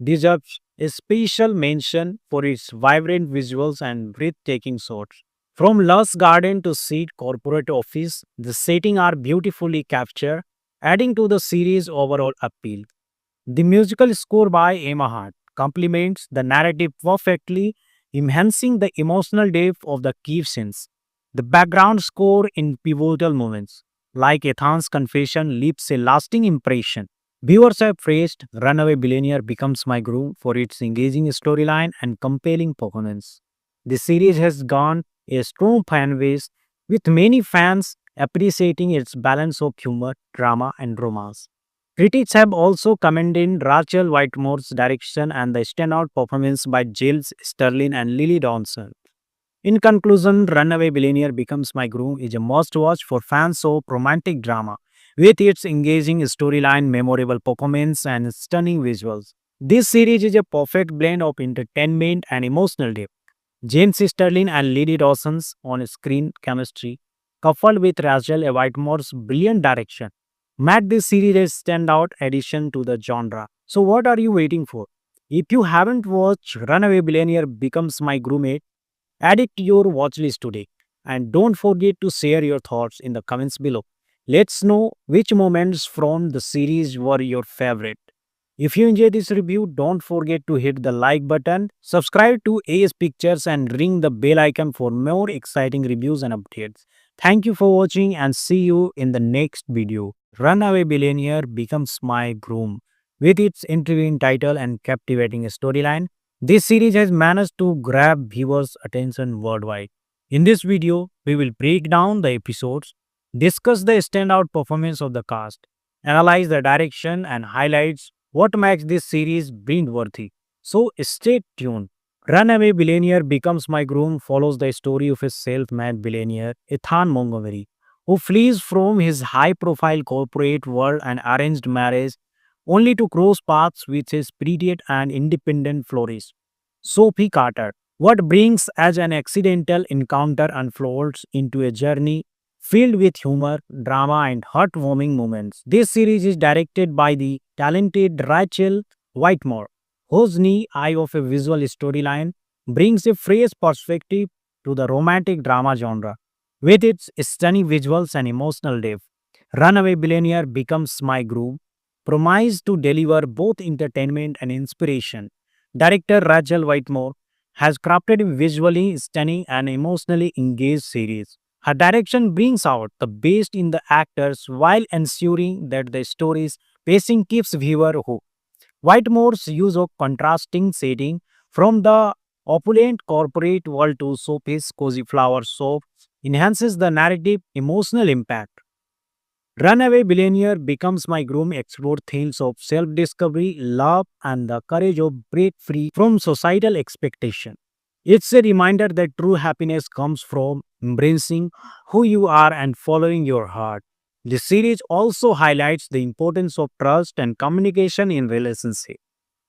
deserves a special mention for its vibrant visuals and breathtaking shots. From lush garden to seat corporate office, the setting are beautifully captured, adding to the series' overall appeal. The musical score by Emma Hart complements the narrative perfectly, enhancing the emotional depth of the key scenes. The background score in pivotal moments, like Ethan's confession, leaves a lasting impression. Viewers have praised Runaway Billionaire Becomes My Groove for its engaging storyline and compelling performance. The series has gone a strong fan base, with many fans appreciating its balance of humor, drama, and romance. Critics have also commended Rachel Whitemore's direction and the standout performance by Giles Sterling and Lily Dawson. In conclusion, Runaway Billionaire Becomes My Groom is a must watch for fans of romantic drama. With its engaging storyline, memorable performance, and stunning visuals, this series is a perfect blend of entertainment and emotional depth. James Sterling and Lily Dawson's on-screen chemistry, coupled with Rachel Whitemore's brilliant direction, made this series a standout addition to the genre. So, what are you waiting for? If you haven't watched Runaway Billionaire Becomes My Groom, add it to your watch list today. And don't forget to share your thoughts in the comments below. Let's know which moments from the series were your favorite. If you enjoyed this review, don't forget to hit the like button, subscribe to AS Pictures, and ring the bell icon for more exciting reviews and updates. Thank you for watching and see you in the next video. Runaway Billionaire Becomes My Groom. With its intriguing title and captivating storyline, this series has managed to grab viewers' attention worldwide. In this video, we will break down the episodes, discuss the standout performance of the cast, analyze the direction, and highlights what makes this series binge-worthy. So stay tuned. Runaway Billionaire Becomes My Groom follows the story of a self-made billionaire, Ethan Montgomery, who flees from his high-profile corporate world and arranged marriage only to cross paths with his pretty and independent florist, Sophie Carter. What brings as an accidental encounter unfolds into a journey filled with humor, drama, and heartwarming moments. This series is directed by the talented Rachel Whitemore, whose keen eye of a visual storyline brings a fresh perspective to the romantic drama genre. With its stunning visuals and emotional depth, Runaway Billionaire Becomes My Groove promised to deliver both entertainment and inspiration. Director Rachel Whitemore has crafted a visually stunning and emotionally engaged series. Her direction brings out the best in the actors while ensuring that the story's pacing keeps viewer hooked. Whitemore's use of contrasting setting from the opulent corporate world to Sophie's cozy flower shop enhances the narrative emotional impact. Runaway Billionaire Becomes My Groom explore themes of self-discovery, love, and the courage of break free from societal expectation. It's a reminder that true happiness comes from embracing who you are and following your heart. The series also highlights the importance of trust and communication in relationships.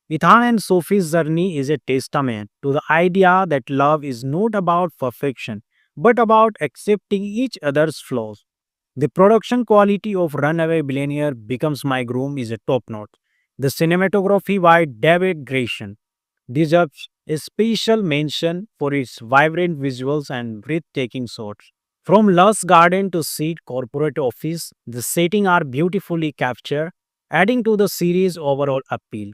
Ethan and Sophie's journey is a testament to the idea that love is not about perfection, but about accepting each other's flaws. The production quality of Runaway Billionaire Becomes My Groom is a top notch. The cinematography by David Grayson deserves a special mention for its vibrant visuals and breathtaking shots. From lush garden to seat corporate office, the setting are beautifully captured, adding to the series' overall appeal.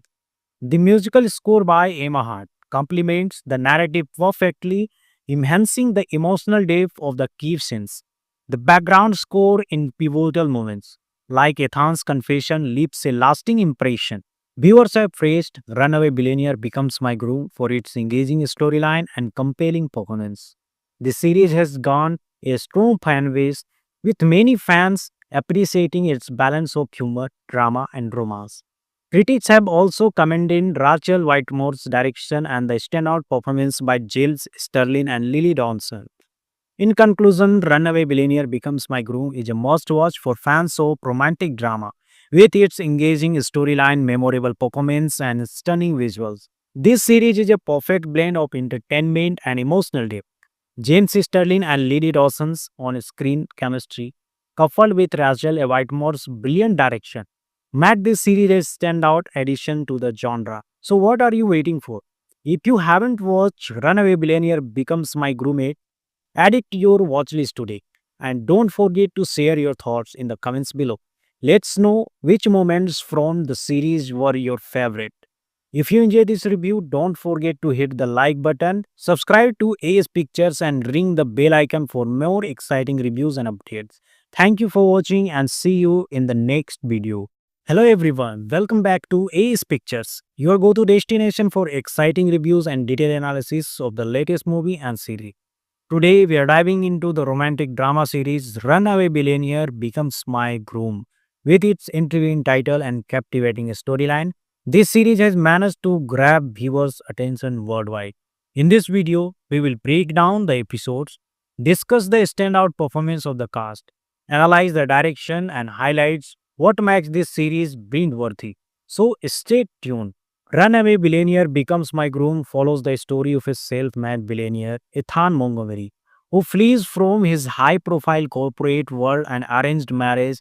The musical score by Emma Hart complements the narrative perfectly, enhancing the emotional depth of the key scenes. The background score in pivotal moments, like Ethan's confession, leaves a lasting impression. Viewers have praised Runaway Billionaire Becomes My Groove for its engaging storyline and compelling performance. The series has gone a strong fan base, with many fans appreciating its balance of humor, drama, and romance. Critics have also commended Rachel Whitemore's direction and the standout performance by Giles Sterling and Lily Dawson. In conclusion, Runaway Billionaire Becomes My Groom is a must watch for fans of romantic drama. With its engaging storyline, memorable performance, and stunning visuals, this series is a perfect blend of entertainment and emotional depth. James Sterling and Lily Dawson's on-screen chemistry, coupled with Rachel Whitemore's brilliant direction, made this series a standout addition to the genre. So what are you waiting for? If you haven't watched Runaway Billionaire Becomes My Groom, add it to your watch list today. And don't forget to share your thoughts in the comments below. Let's know which moments from the series were your favorite. If you enjoyed this review, don't forget to hit the like button, subscribe to AS Pictures and ring the bell icon for more exciting reviews and updates. Thank you for watching and see you in the next video. Hello everyone, welcome back to AS Pictures, your go-to destination for exciting reviews and detailed analysis of the latest movie and series. Today, we are diving into the romantic drama series Runaway Billionaire Becomes My Groom. With its intriguing title and captivating storyline, this series has managed to grab viewers' attention worldwide. In this video, we will break down the episodes, discuss the standout performance of the cast, analyze the direction, and highlights what makes this series binge-worthy. So stay tuned. Runaway Billionaire Becomes My Groom follows the story of a self-made billionaire, Ethan Montgomery, who flees from his high-profile corporate world and arranged marriage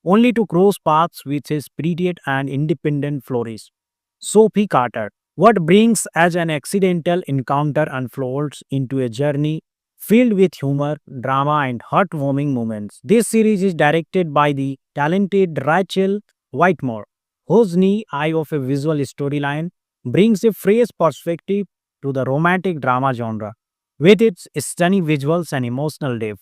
only to cross paths with his prettier and independent florist, Sophie Carter. What brings as an accidental encounter unfolds into a journey filled with humor, drama, and heartwarming moments. This series is directed by the talented Rachel Whitemore, whose knee eye of a visual storyline brings a fresh perspective to the romantic drama genre. With its stunning visuals and emotional depth,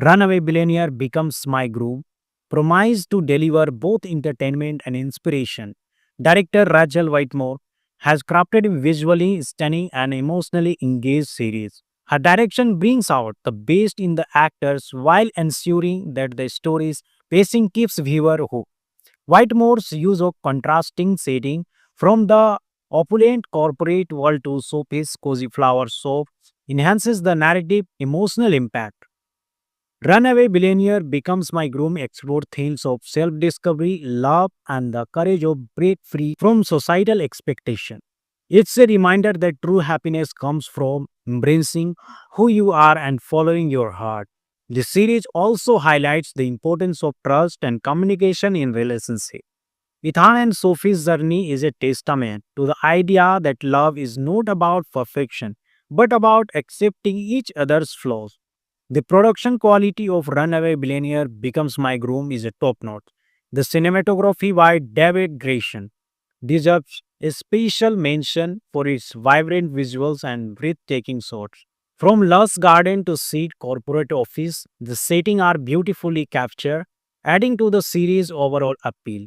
Runaway Billionaire Becomes My Groove promise to deliver both entertainment and inspiration. Director Rachel Whitemore has crafted a visually stunning and emotionally engaged series. Her direction brings out the best in the actors while ensuring that the story's pacing keeps viewer hooked. Whitemore's use of contrasting setting from the opulent corporate world to Sophie's cozy flower shop enhances the narrative emotional impact. Runaway Billionaire Becomes My Groom explores themes of self-discovery, love, and the courage of break free from societal expectation. It's a reminder that true happiness comes from embracing who you are and following your heart. The series also highlights the importance of trust and communication in relationships. Ethan and Sophie's journey is a testament to the idea that love is not about perfection, but about accepting each other's flaws. The production quality of Runaway Billionaire Becomes My Groom is a top notch. The cinematography by David Grayson deserves a special mention for its vibrant visuals and breathtaking shots. From lush garden to seat corporate office, the settings are beautifully captured, adding to the series' overall appeal.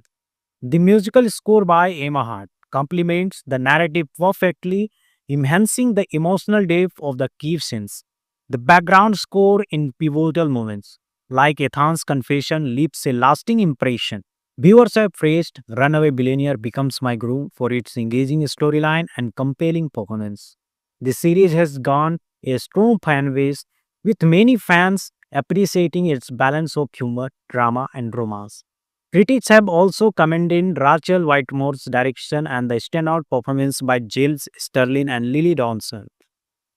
The musical score by Emma Hart complements the narrative perfectly, enhancing the emotional depth of the key scenes. The background score in pivotal moments, like Ethan's confession, leaves a lasting impression. Viewers have praised Runaway Billionaire Becomes My Groom for its engaging storyline and compelling performance. The series has gone a strong fan base, with many fans appreciating its balance of humor, drama, and romance. Critics have also commended Rachel Whitemore's direction and the standout performance by Giles Sterling and Lily Dawson.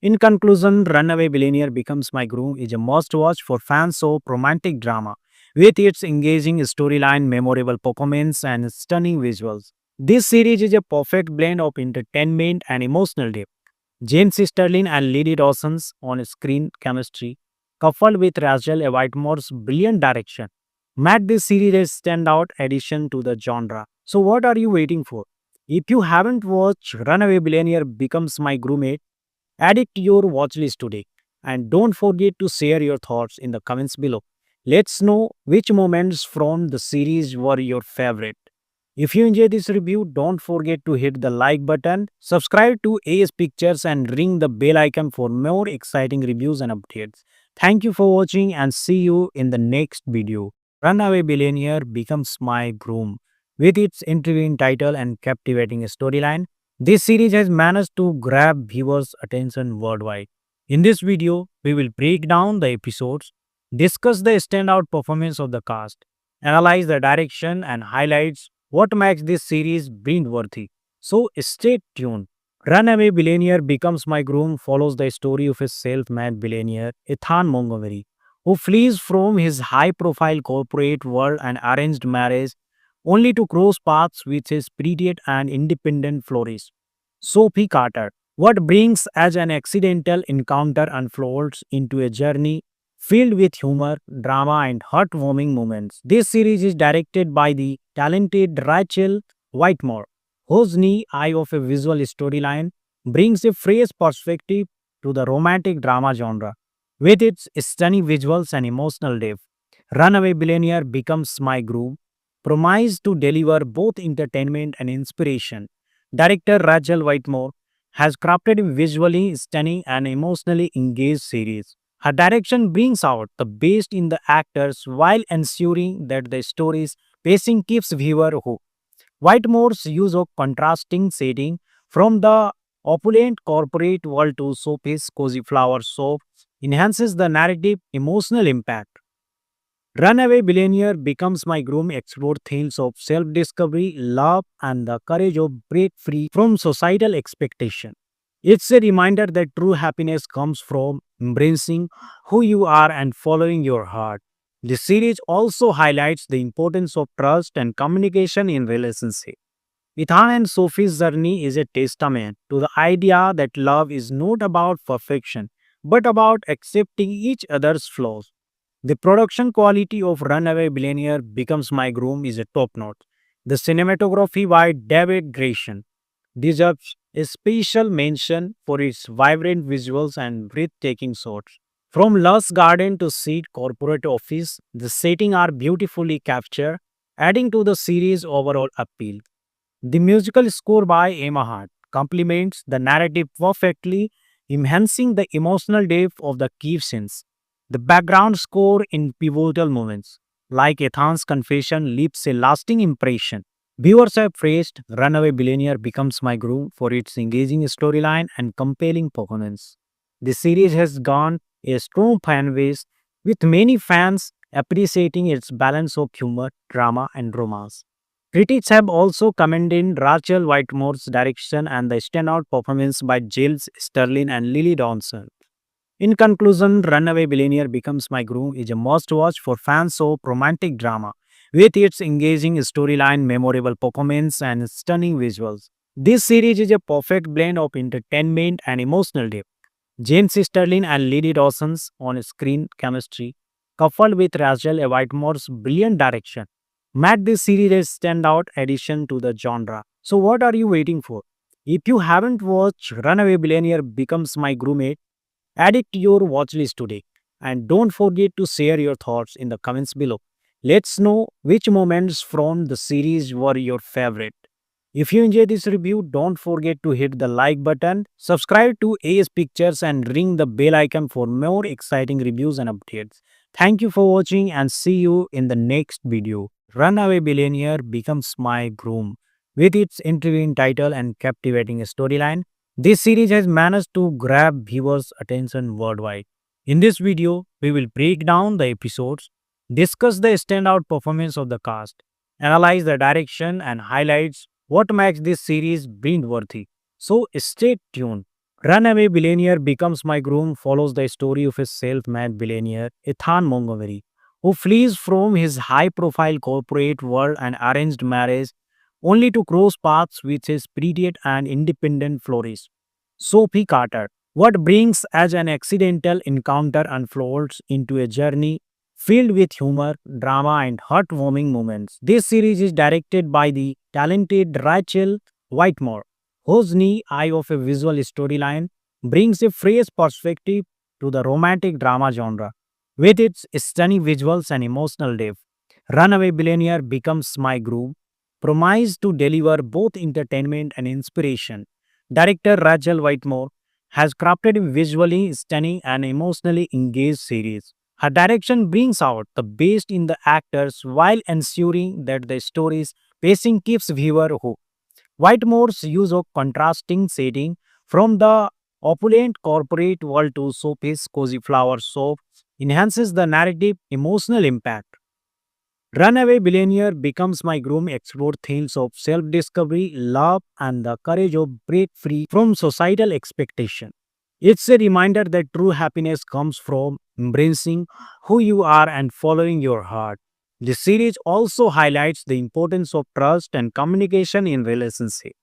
In conclusion, Runaway Billionaire Becomes My Groom is a must watch for fans of romantic drama. With its engaging storyline, memorable performance, and stunning visuals, this series is a perfect blend of entertainment and emotional depth. James Sterling and Lily Dawson's on screen chemistry, coupled with Rachel Whitemore's brilliant direction, made this series a standout addition to the genre. So, what are you waiting for? If you haven't watched Runaway Billionaire Becomes My Groom, add it to your watch list today. And don't forget to share your thoughts in the comments below. Let's know which moments from the series were your favorite. If you enjoyed this review, don't forget to hit the like button, subscribe to AS Pictures and ring the bell icon for more exciting reviews and updates. Thank you for watching and see you in the next video. Runaway Billionaire Becomes My Groom. With its intriguing title and captivating storyline, this series has managed to grab viewers' attention worldwide. In this video, we will break down the episodes, discuss the standout performance of the cast, analyze the direction, and highlights what makes this series binge-worthy. So stay tuned. Runaway Billionaire Becomes My Groom follows the story of a self-made billionaire, Ethan Montgomery, who flees from his high-profile corporate world and arranged marriage only to cross paths with his prettier and independent florist, Sophie Carter. What brings as an accidental encounter unfolds into a journey filled with humor, drama, and heartwarming moments. This series is directed by the talented Rachel Whitmore, whose neat eye of a visual storyline brings a fresh perspective to the romantic drama genre. With its stunning visuals and emotional depth, Runaway Billionaire Becomes My Groove promised to deliver both entertainment and inspiration. Director Rachel Whitmore has crafted a visually stunning and emotionally engaged series. Her direction brings out the best in the actors while ensuring that the story's pacing keeps viewer hooked. Whitemore's use of contrasting setting from the opulent corporate world to Sophie's cozy flower shop enhances the narrative emotional impact. Runaway Billionaire Becomes My Groom explores themes of self-discovery, love, and the courage of break free from societal expectation. It's a reminder that true happiness comes from embracing who you are and following your heart. The series also highlights the importance of trust and communication in relationships. Ethan and Sophie's journey is a testament to the idea that love is not about perfection, but about accepting each other's flaws. The production quality of Runaway Billionaire Becomes My Groom is a top notch. The cinematography by David Grayson deserves a special mention for its vibrant visuals and breathtaking shots. From lush garden to seat corporate office, the setting are beautifully captured, adding to the series' overall appeal. The musical score by Emma Hart complements the narrative perfectly, enhancing the emotional depth of the key scenes. The background score in pivotal moments, like Ethan's confession, leaves a lasting impression. Viewers have praised Runaway Billionaire Becomes My Groove for its engaging storyline and compelling performance. The series has gone a strong fan base, with many fans appreciating its balance of humor, drama, and romance. Critics have also commended Rachel Whitemore's direction and the standout performance by Giles Sterling and Lily Dawson. In conclusion, Runaway Billionaire Becomes My Groom is a must watch for fans of romantic drama. With its engaging storyline, memorable performance, and stunning visuals, this series is a perfect blend of entertainment and emotional depth. James Sterling and Lily Dawson's on screen chemistry, coupled with Rachel Whitemore's brilliant direction, made this series a standout addition to the genre. So, what are you waiting for? If you haven't watched Runaway Billionaire Becomes My Groom yet, add it to your watch list today. And don't forget to share your thoughts in the comments below. Let's know which moments from the series were your favorite. If you enjoyed this review, don't forget to hit the like button, subscribe to AS Pictures, and ring the bell icon for more exciting reviews and updates. Thank you for watching and see you in the next video. Runaway Billionaire Becomes My Groom. With its intriguing title and captivating storyline, this series has managed to grab viewers' attention worldwide. In this video, we will break down the episodes, discuss the standout performance of the cast, analyze the direction, and highlights what makes this series binge-worthy. So stay tuned. Runaway Billionaire Becomes My Groom follows the story of a self-made billionaire, Ethan Montgomery, who flees from his high-profile corporate world and arranged marriage only to cross paths with his prettier and independent florist, Sophie Carter. What brings as an accidental encounter unfolds into a journey filled with humor, drama, and heartwarming moments. This series is directed by the talented Rachel Whitmore, whose neat eye of a visual storyline brings a fresh perspective to the romantic drama genre. With its stunning visuals and emotional depth, Runaway Billionaire Becomes My Groove promised to deliver both entertainment and inspiration. Director Rachel Whitmore has crafted a visually stunning and emotionally engaged series. Her direction brings out the best in the actors while ensuring that the story's pacing keeps viewer hooked. Whitemore's use of contrasting setting from the opulent corporate world to Sophie's cozy flower soap enhances the narrative emotional impact. Runaway Billionaire becomes my groom explore themes of self-discovery, love, and the courage of break free from societal expectation. It's a reminder that true happiness comes from embracing who you are and following your heart. The series also highlights the importance of trust and communication in relationship.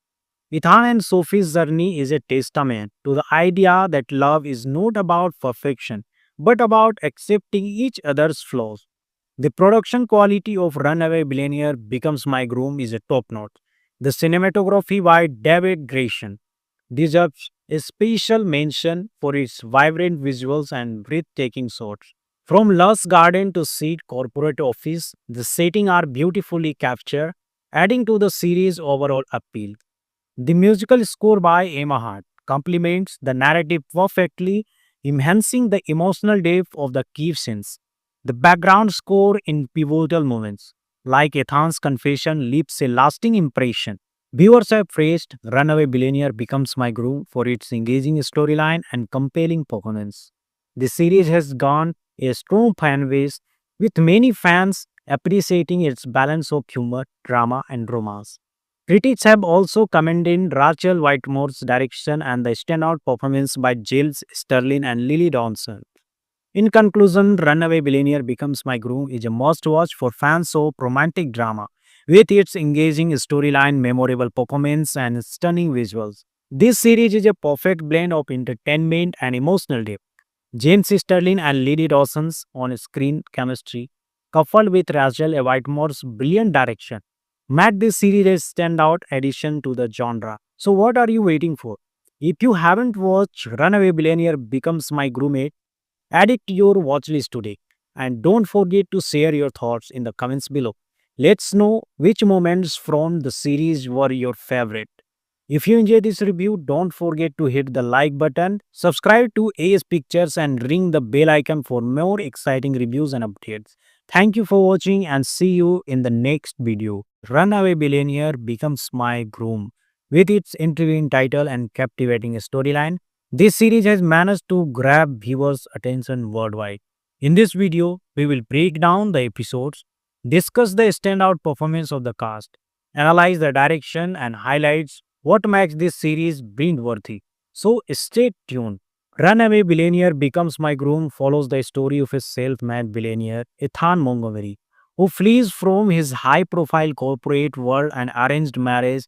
Ethan and Sophie's journey is a testament to the idea that love is not about perfection, but about accepting each other's flaws. The production quality of Runaway Billionaire Becomes My Groom is a top notch. The cinematography by David Grayson deserves a special mention for its vibrant visuals and breathtaking shots. From lush garden to seat corporate office, the setting are beautifully captured, adding to the series' overall appeal. The musical score by Emma Hart complements the narrative perfectly, enhancing the emotional depth of the key scenes. The background score in pivotal moments, like Ethan's confession, leaves a lasting impression. Viewers have praised Runaway Billionaire Becomes My Groove for its engaging storyline and compelling performance. The series has gone a strong fan base, with many fans appreciating its balance of humor, drama, and romance. Critics have also commended Rachel Whitemore's direction and the standout performance by Giles Sterling and Lily Dawson. In conclusion, Runaway Billionaire Becomes My Groom is a must watch for fans of romantic drama. With its engaging storyline, memorable performance, and stunning visuals, this series is a perfect blend of entertainment and emotional depth. James Sterling and Lily Dawson's on-screen chemistry, coupled with Rachel Whitemore's brilliant direction, made this series a standout addition to the genre. So, what are you waiting for? If you haven't watched Runaway Billionaire Becomes My Groom, add it to your watch list today. And don't forget to share your thoughts in the comments below. Let's know which moments from the series were your favorite. If you enjoyed this review, don't forget to hit the like button, subscribe to AS Pictures, and ring the bell icon for more exciting reviews and updates. Thank you for watching and see you in the next video. Runaway Billionaire Becomes My Groom. With its intriguing title and captivating storyline, this series has managed to grab viewers' attention worldwide. In this video, we will break down the episodes, discuss the standout performance of the cast, analyze the direction, and highlights what makes this series binge-worthy. So stay tuned. Runaway Billionaire Becomes My Groom follows the story of a self-made billionaire, Ethan Montgomery, who flees from his high-profile corporate world and arranged marriage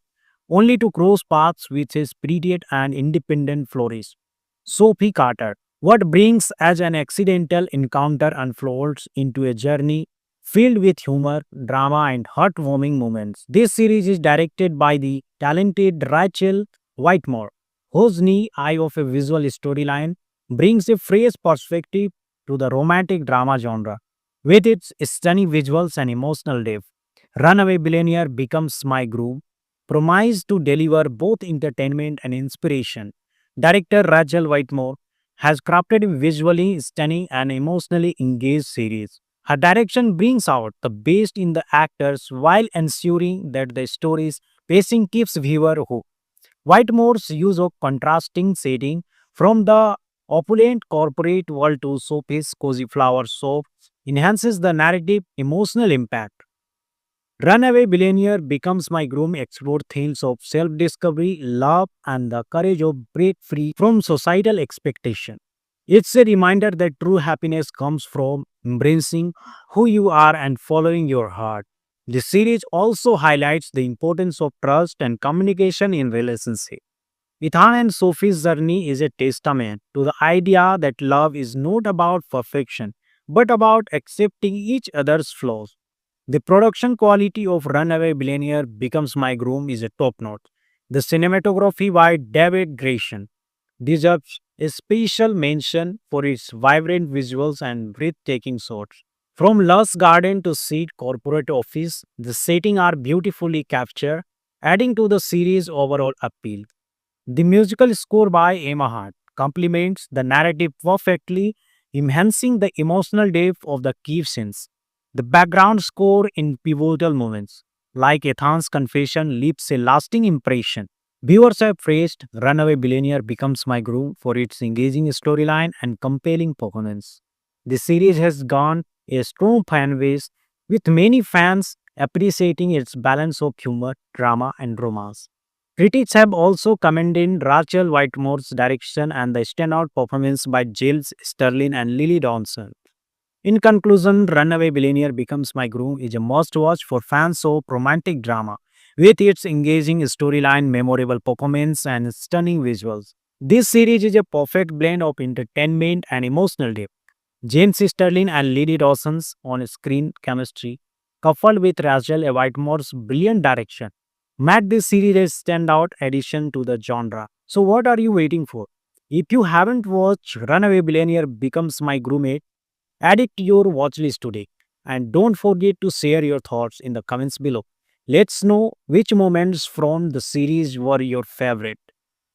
only to cross paths with his pretty and independent florist, Sophie Carter. What brings as an accidental encounter unfolds into a journey filled with humor, drama, and heartwarming moments. This series is directed by the talented Rachel Whitemore, whose keen eye of a visual storyline brings a fresh perspective to the romantic drama genre. With its stunning visuals and emotional depth, Runaway Billionaire Becomes My Groove promised to deliver both entertainment and inspiration. Director Rachel Whitemore has crafted a visually stunning and emotionally engaged series. Her direction brings out the best in the actors while ensuring that the story's pacing keeps viewer hooked. Whitemore's use of contrasting setting from the opulent corporate world to Sophie's cozy flower soap enhances the narrative emotional impact. Runaway Billionaire Becomes My Groom explore themes of self-discovery, love, and the courage of break free from societal expectation. It's a reminder that true happiness comes from embracing who you are and following your heart. The series also highlights the importance of trust and communication in relationships. Ethan and Sophie's journey is a testament to the idea that love is not about perfection, but about accepting each other's flaws. The production quality of Runaway Billionaire Becomes My Groom is a top notch. The cinematography by David Grayson deserves a special mention for its vibrant visuals and breathtaking shots. From lush garden to seat corporate office, the setting are beautifully captured, adding to the series' overall appeal. The musical score by Emma Hart complements the narrative perfectly, enhancing the emotional depth of the key scenes. The background score in pivotal moments, like Ethan's confession, leaves a lasting impression. Viewers have praised Runaway Billionaire Becomes My Groom for its engaging storyline and compelling performance. The series has gone a strong fan base, with many fans appreciating its balance of humor, drama, and romance. Critics have also commended Rachel Whitemore's direction and the standout performance by Giles Sterling and Lily Dawson. In conclusion, Runaway Billionaire Becomes My Groom is a must watch for fans of romantic drama. With its engaging storyline, memorable performance, and stunning visuals, this series is a perfect blend of entertainment and emotional depth. James Sterling and Lily Dawson's on-screen chemistry, coupled with Rachel Whitemore's brilliant direction, made this series a standout addition to the genre. So, what are you waiting for? If you haven't watched Runaway Billionaire Becomes My Groom, add it to your watch list today. And don't forget to share your thoughts in the comments below. Let's know which moments from the series were your favorite.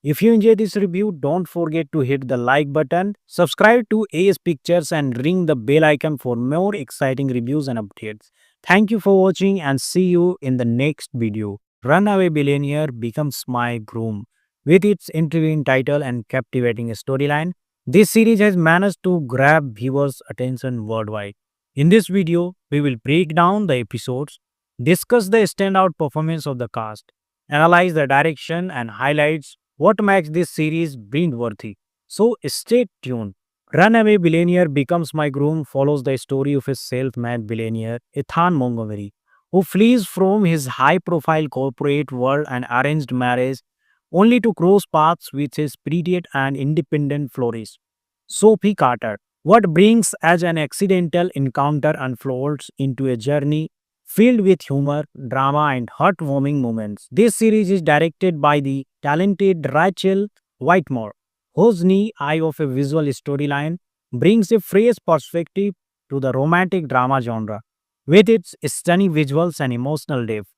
If you enjoyed this review, don't forget to hit the like button, subscribe to AS Pictures, and ring the bell icon for more exciting reviews and updates. Thank you for watching and see you in the next video. Runaway Billionaire Becomes My Groom. With its intriguing title and captivating storyline, this series has managed to grab viewers' attention worldwide. In this video, we will break down the episodes, discuss the standout performance of the cast, analyze the direction, and highlights what makes this series binge-worthy. So stay tuned. Runaway Billionaire Becomes My Groom follows the story of a self-made billionaire, Ethan Montgomery, who flees from his high-profile corporate world and arranged marriage only to cross paths with his prettier and independent florist, Sophie Carter. What brings as an accidental encounter unfolds into a journey filled with humor, drama, and heartwarming moments. This series is directed by the talented Rachel Whitemore, whose keen eye of a visual storyline brings a fresh perspective to the romantic drama genre. With its stunning visuals and emotional depth,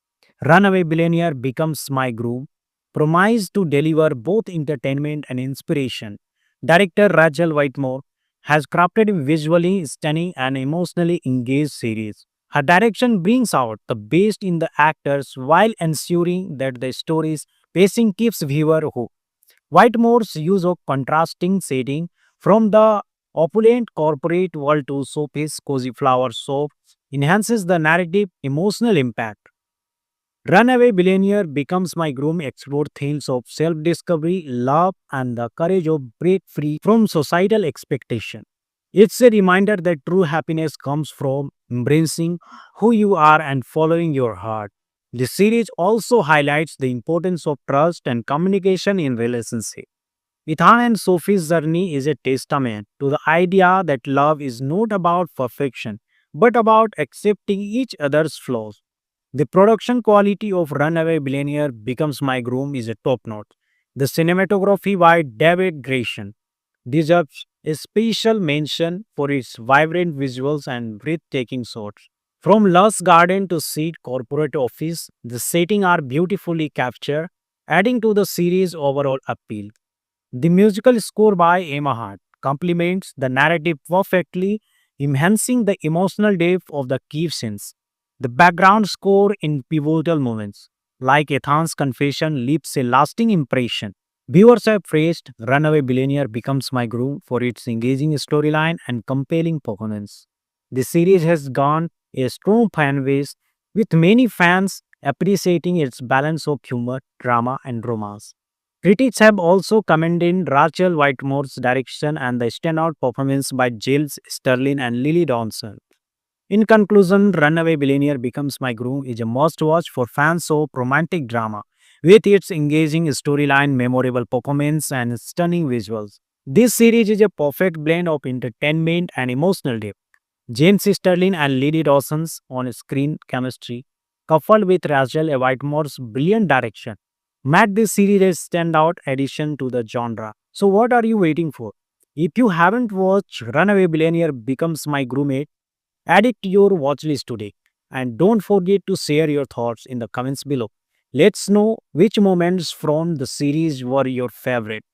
Runaway Billionaire Becomes My Groom promised to deliver both entertainment and inspiration. Director Rachel Whitemore has crafted a visually stunning and emotionally engaged series. Her direction brings out the best in the actors while ensuring that the story's pacing keeps viewer hooked. Whitemore's use of contrasting setting from the opulent corporate world to Sophie's cozy flower shop enhances the narrative emotional impact. Runaway Billionaire Becomes My Groom explores themes of self-discovery, love, and the courage of break free from societal expectation. It's a reminder that true happiness comes from embracing who you are and following your heart. The series also highlights the importance of trust and communication in relationships. Ethan and Sophie's journey is a testament to the idea that love is not about perfection, but about accepting each other's flaws. The production quality of Runaway Billionaire Becomes My Groom is a top notch. The cinematography by David Grayson deserves a special mention for its vibrant visuals and breathtaking shots. From lush garden to seat corporate office, the settings are beautifully captured, adding to the series' overall appeal. The musical score by Emma Hart complements the narrative perfectly, enhancing the emotional depth of the key scenes. The background score in pivotal moments, like Ethan's confession, leaves a lasting impression. Viewers have praised Runaway Billionaire Becomes My Groom for its engaging storyline and compelling performance. The series has gone a strong fan base, with many fans appreciating its balance of humor, drama, and romance. Critics have also commended Rachel Whitemore's direction and the standout performance by Giles Sterling and Lily Dawson. In conclusion, Runaway Billionaire Becomes My Groom is a must watch for fans of romantic drama. With its engaging storyline, memorable performance, and stunning visuals, this series is a perfect blend of entertainment and emotional depth. James Sterling and Lily Dawson's on screen chemistry, coupled with Rachel Whitemore's brilliant direction, made this series a standout addition to the genre. So, what are you waiting for? If you haven't watched Runaway Billionaire Becomes My Groom, add it to your watch list today. And don't forget to share your thoughts in the comments below. Let's know which moments from the series were your favorite.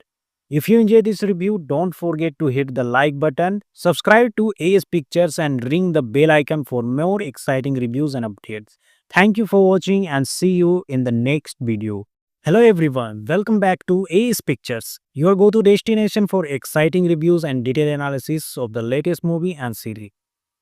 If you enjoyed this review, don't forget to hit the like button, subscribe to AS Pictures, and ring the bell icon for more exciting reviews and updates. Thank you for watching and see you in the next video. Hello everyone, welcome back to Ace Pictures, your go-to destination for exciting reviews and detailed analysis of the latest movie and series.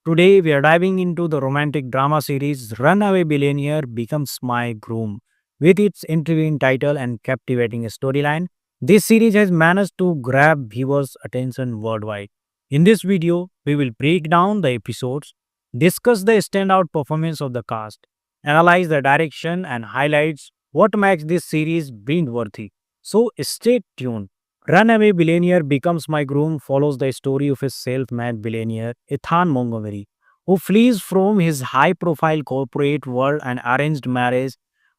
Today we are diving into the romantic drama series Runaway Billionaire Becomes My Groom. With its intriguing title and captivating storyline, this series has managed to grab viewers' attention worldwide. In this video, we will break down the episodes, discuss the standout performance of the cast, analyze the direction, and highlights what makes this series binge-worthy. So stay tuned. Runaway Billionaire Becomes My Groom follows the story of a self-made billionaire, Ethan Montgomery, who flees from his high-profile corporate world and arranged marriage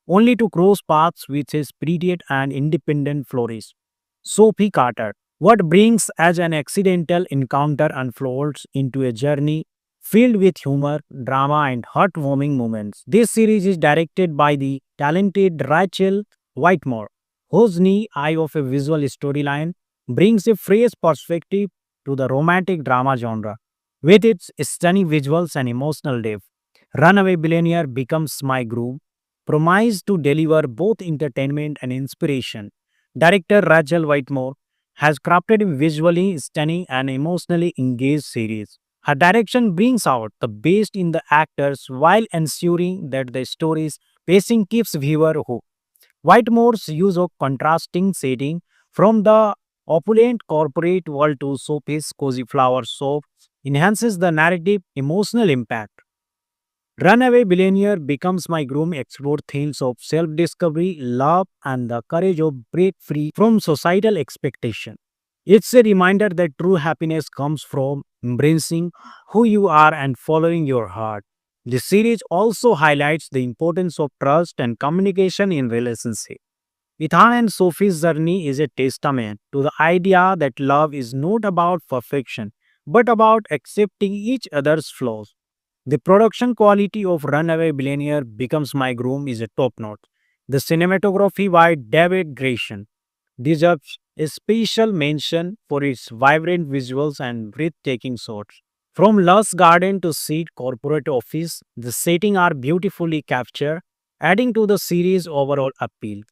only to cross paths with his prettier and independent florist, Sophie Carter. What brings as an accidental encounter unfolds into a journey filled with humor, drama, and heartwarming moments. This series is directed by the talented Rachel Whitmore, whose neat eye of a visual storyline brings a fresh perspective to the romantic drama genre. With its stunning visuals and emotional depth, Runaway Billionaire Becomes My Groove promised to deliver both entertainment and inspiration. Director Rachel Whitmore has crafted a visually stunning and emotionally engaged series. Her direction brings out the best in the actors while ensuring that the story's pacing keeps viewer hooked. Whitemore's use of contrasting setting from the opulent corporate world to Sophie's cozy flower shop enhances the narrative emotional impact. Runaway Billionaire Becomes My Groom explore themes of self-discovery, love, and the courage of break free from societal expectation. It's a reminder that true happiness comes from embracing who you are and following your heart. The series also highlights the importance of trust and communication in relationships. Ethan and Sophie's journey is a testament to the idea that love is not about perfection, but about accepting each other's flaws. The production quality of Runaway Billionaire Becomes My Groom is a top notch. The cinematography by David Grayson deserves a special mention for its vibrant visuals and breathtaking shots. From lush garden to seat corporate office, the setting are beautifully captured, adding to the series' overall appeal.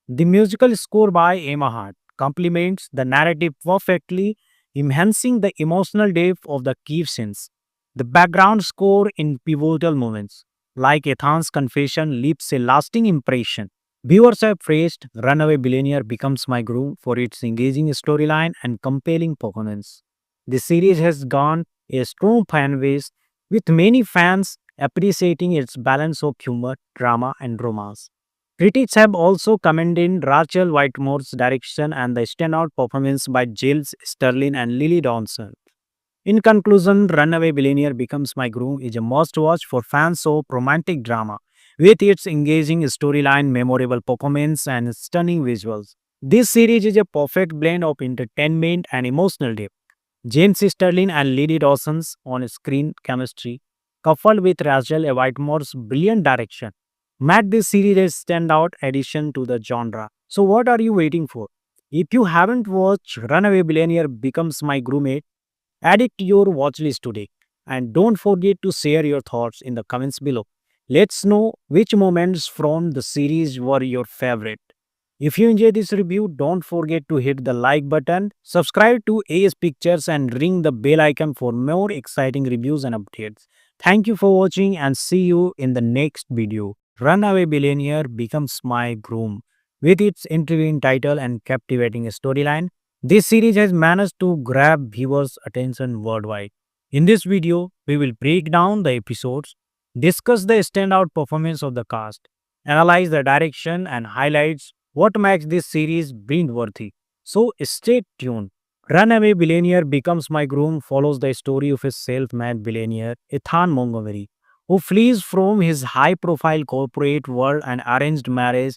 The musical score by Emma Hart complements the narrative perfectly, enhancing the emotional depth of the key scenes. The background score in pivotal moments, like Ethan's confession, leaves a lasting impression. Viewers have praised Runaway Billionaire Becomes My Groove for its engaging storyline and compelling performance. The series has gone a strong fan base, with many fans appreciating its balance of humor, drama, and romance. Critics have also commended Rachel Whitemore's direction and the standout performance by Giles Sterling and Lily Dawson. In conclusion, Runaway Billionaire Becomes My Groom is a must watch for fans of romantic drama. With its engaging storyline, memorable performance, and stunning visuals, this series is a perfect blend of entertainment and emotional depth. James Sterling and Lily Dawson's on screen chemistry, coupled with Rachel Whitemore's brilliant direction, made this series a standout addition to the genre. So, what are you waiting for? If you haven't watched Runaway Billionaire Becomes My Groom, add it to your watch list today. And don't forget to share your thoughts in the comments below. Let's know which moments from the series were your favorite. If you enjoyed this review, don't forget to hit the like button, subscribe to AS Pictures, and ring the bell icon for more exciting reviews and updates. Thank you for watching and see you in the next video. Runaway Billionaire Becomes My Groom. With its intriguing title and captivating storyline, this series has managed to grab viewers' attention worldwide. In this video, we will break down the episodes, discuss the standout performance of the cast, analyze the direction, and highlights what makes this series binge-worthy. So stay tuned. Runaway Billionaire Becomes My Groom follows the story of a self-made billionaire, Ethan Montgomery, who flees from his high-profile corporate world and arranged marriage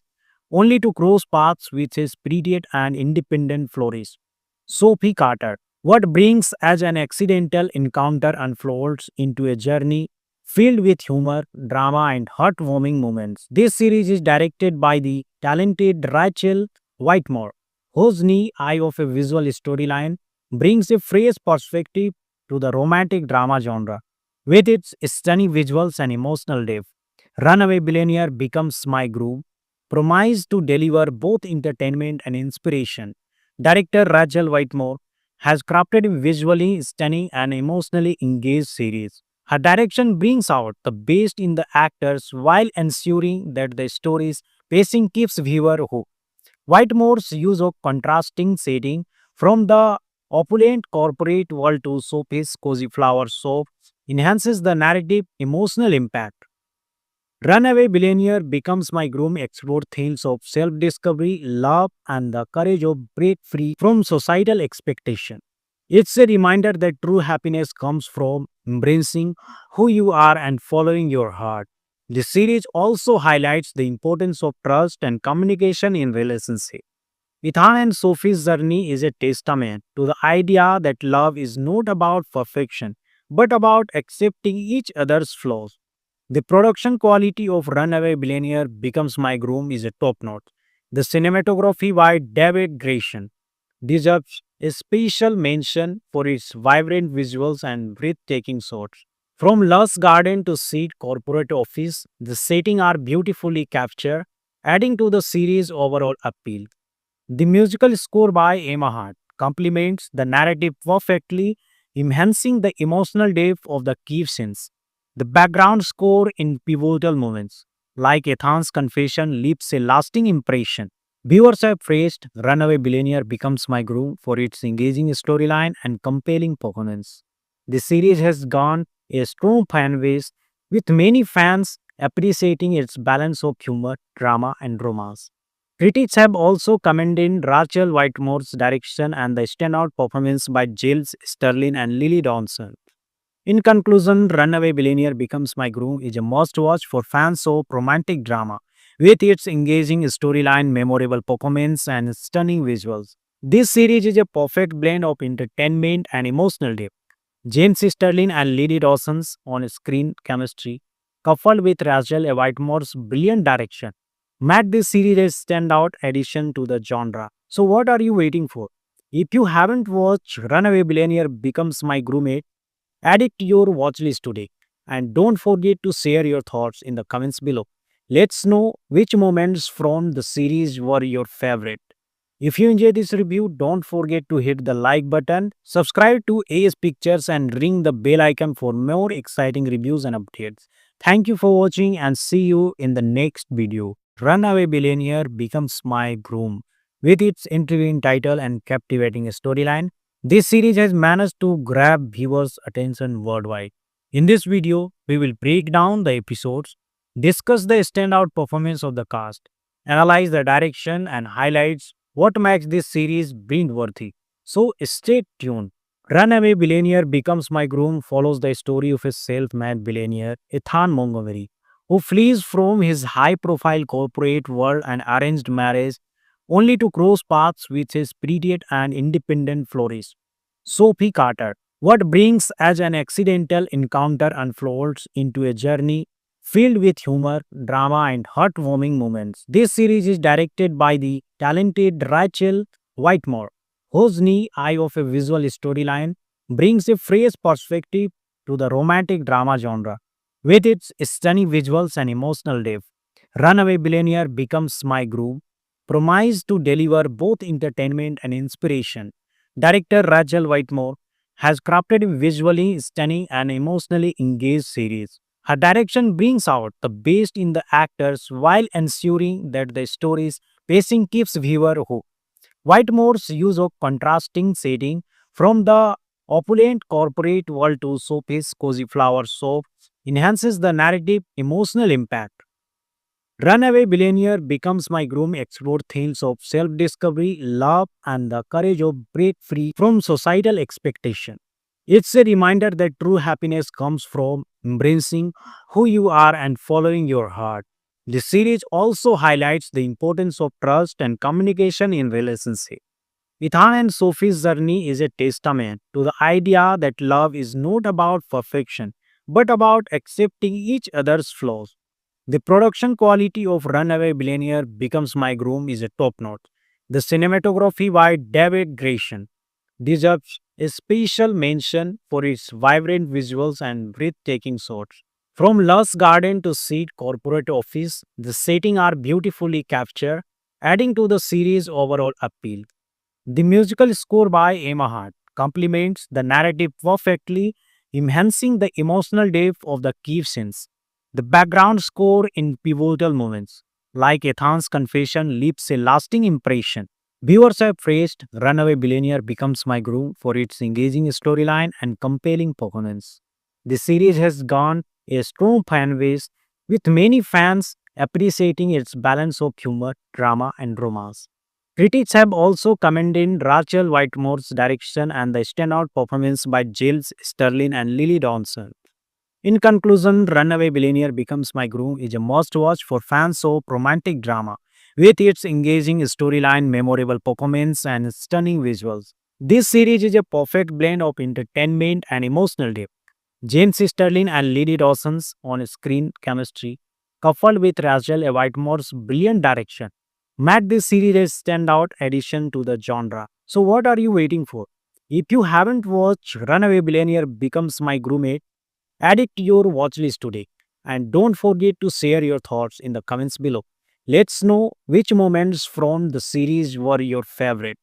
only to cross paths with his prettier and independent florist, Sophie Carter. What brings as an accidental encounter unfolds into a journey filled with humor, drama, and heartwarming moments. This series is directed by the talented Rachel Whitmore, whose neat eye of a visual storyline brings a fresh perspective to the romantic drama genre. With its stunning visuals and emotional depth, Runaway Billionaire Becomes My Groove promised to deliver both entertainment and inspiration. Director Rachel Whitmore has crafted a visually stunning and emotionally engaged series. Her direction brings out the best in the actors while ensuring that the story's pacing keeps viewer hooked. Whitemore's use of contrasting setting from the opulent corporate world to Sophie's cozy flower shop enhances the narrative emotional impact. Runaway Billionaire becomes my groom explore themes of self-discovery, love, and the courage of break free from societal expectation. It's a reminder that true happiness comes from embracing who you are and following your heart. The series also highlights the importance of trust and communication in relationship. Ethan and Sophie's journey is a testament to the idea that love is not about perfection, but about accepting each other's flaws. The production quality of Runaway Billionaire Becomes My Groom is a top notch. The cinematography by David Grayson deserves a special mention for its vibrant visuals and breathtaking shots. From lush garden to seat corporate office, the setting are beautifully captured, adding to the series' overall appeal. The musical score by Emma Hart complements the narrative perfectly, enhancing the emotional depth of the key scenes. The background score in pivotal moments, like Ethan's confession, leaves a lasting impression. Viewers have praised Runaway Billionaire Becomes My Groom for its engaging storyline and compelling performance. The series has gone a strong fan base, with many fans appreciating its balance of humor, drama, and romance. Critics have also commended Rachel Whitemore's direction and the standout performance by Giles Sterling and Lily Dawson. In conclusion, Runaway Billionaire Becomes My Groom is a must watch for fans of romantic drama. With its engaging storyline, memorable performance, and stunning visuals, this series is a perfect blend of entertainment and emotional depth. James Sterling and Lily Dawson's on screen chemistry, coupled with Rachel Whitemore's brilliant direction, made this series a standout addition to the genre. So, what are you waiting for? If you haven't watched Runaway Billionaire Becomes My Groom, add it to your watch list today. And don't forget to share your thoughts in the comments below. Let's know which moments from the series were your favorite. If you enjoyed this review, don't forget to hit the like button, subscribe to AS Pictures, and ring the bell icon for more exciting reviews and updates. Thank you for watching and see you in the next video. Runaway Billionaire Becomes My Groom. With its intriguing title and captivating storyline, this series has managed to grab viewers' attention worldwide. In this video, we will break down the episodes, discuss the standout performance of the cast, analyze the direction, and highlights what makes this series binge-worthy. So stay tuned. Runaway Billionaire Becomes My Groom follows the story of a self-made billionaire, Ethan Montgomery, who flees from his high-profile corporate world and arranged marriage only to cross paths with his pretty and independent florist, Sophie Carter. What brings as an accidental encounter unfolds into a journey filled with humor, drama, and heartwarming moments. This series is directed by the talented Rachel Whitmore, whose keen eye of a visual storyline brings a fresh perspective to the romantic drama genre. With its stunning visuals and emotional depth, Runaway Billionaire Becomes My Groom promised to deliver both entertainment and inspiration. Director Rachel Whitmore has crafted a visually stunning and emotionally engaged series. Her direction brings out the best in the actors while ensuring that the story's pacing keeps viewer hooked. Whitemore's use of contrasting setting from the opulent corporate world to Sophie's cozy flower shop enhances the narrative emotional impact. Runaway Billionaire Becomes My Groom explore themes of self-discovery, love, and the courage of break free from societal expectation. It's a reminder that true happiness comes from embracing who you are and following your heart. The series also highlights the importance of trust and communication in relationship. Ethan and Sophie's journey is a testament to the idea that love is not about perfection, but about accepting each other's flaws. The production quality of Runaway Billionaire Becomes My Groom is a top notch. The cinematography by David Grayson deserves a special mention for its vibrant visuals and breathtaking shots. From lush garden to seat corporate office, the setting are beautifully captured, adding to the series' overall appeal. The musical score by Emma Hart complements the narrative perfectly, enhancing the emotional depth of the key scenes. The background score in pivotal moments, like Ethan's confession, leaves a lasting impression. Viewers have praised Runaway Billionaire Becomes My Groom for its engaging storyline and compelling performance. The series has gone a strong fan base, with many fans appreciating its balance of humor, drama, and romance. Critics have also commended Rachel Whitemore's direction and the standout performance by Giles Sterling and Lily Dawson. In conclusion, Runaway Billionaire Becomes My Groom is a must watch for fans of romantic drama. With its engaging storyline, memorable performance, and stunning visuals, this series is a perfect blend of entertainment and emotional depth. James Sterling and Lily Dawson's on-screen chemistry, coupled with Rachel Whitemore's brilliant direction, made this series a standout addition to the genre. So what are you waiting for? If you haven't watched Runaway Billionaire Becomes My Groom, add it to your watch list today. And don't forget to share your thoughts in the comments below. Let's know which moments from the series were your favorite.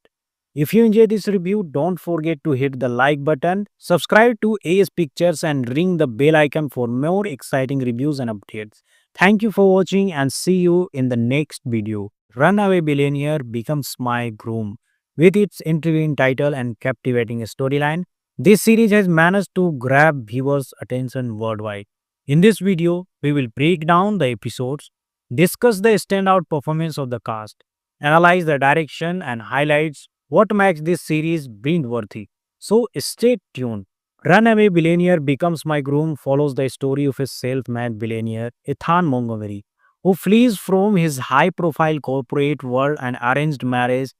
If you enjoyed this review, don't forget to hit the like button, subscribe to AS Pictures, and ring the bell icon for more exciting reviews and updates. Thank you for watching and see you in the next video. Runaway Billionaire Becomes My Groom. With its intriguing title and captivating storyline, this series has managed to grab viewers' attention worldwide. In this video, we will break down the episodes, discuss the standout performance of the cast, analyze the direction, and highlights what makes this series binge-worthy. So stay tuned. Runaway Billionaire Becomes My Groom follows the story of a self-made billionaire, Ethan Montgomery, who flees from his high-profile corporate world and arranged marriage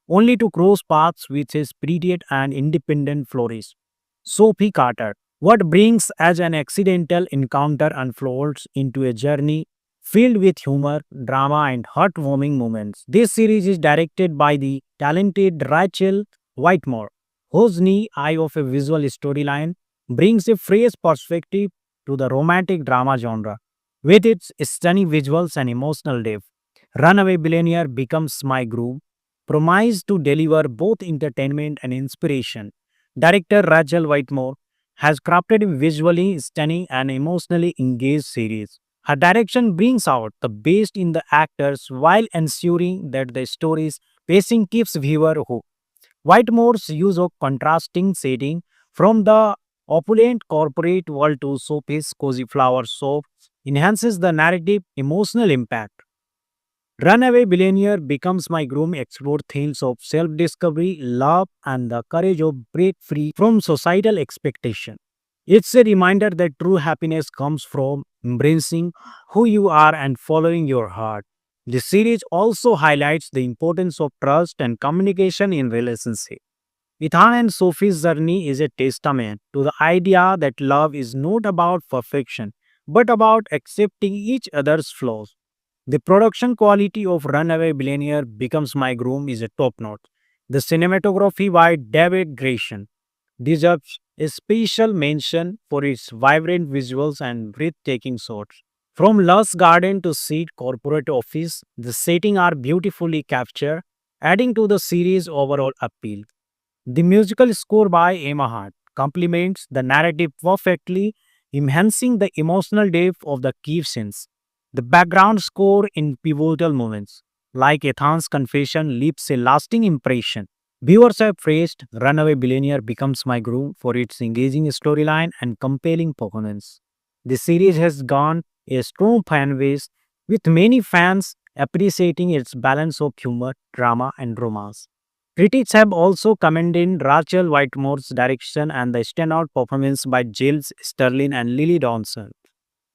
only to cross paths with his pretty and independent florist, Sophie Carter. What brings as an accidental encounter unfolds into a journey filled with humor, drama, and heartwarming moments. This series is directed by the talented Rachel Whitemore, whose keen eye of a visual storyline brings a fresh perspective to the romantic drama genre. With its stunning visuals and emotional depth, Runaway Billionaire Becomes My Groom promise to deliver both entertainment and inspiration. Director Rachel Whitemore has crafted a visually stunning and emotionally engaged series. Her direction brings out the best in the actors while ensuring that the story's pacing keeps viewer hooked. Whitemore's use of contrasting setting from the opulent corporate world to Sophie's cozy flower shop enhances the narrative emotional impact. Runaway Billionaire Becomes My Groom explore themes of self-discovery, love, and the courage of break free from societal expectation. It's a reminder that true happiness comes from embracing who you are and following your heart. The series also highlights the importance of trust and communication in relationships. Ethan and Sophie's journey is a testament to the idea that love is not about perfection, but about accepting each other's flaws. The production quality of Runaway Billionaire Becomes My Groom is a top notch. The cinematography by David Grayson deserves a special mention for its vibrant visuals and breathtaking shots. From lush garden to seat corporate office, the setting are beautifully captured, adding to the series' overall appeal. The musical score by Emma Hart complements the narrative perfectly, enhancing the emotional depth of the key scenes. The background score in pivotal moments, like Ethan's confession, leaves a lasting impression. Viewers have praised Runaway Billionaire Becomes My Groom for its engaging storyline and compelling performance. The series has gone a strong fan base, with many fans appreciating its balance of humor, drama, and romance. Critics have also commended Rachel Whitemore's direction and the standout performance by Giles Sterling and Lily Dawson.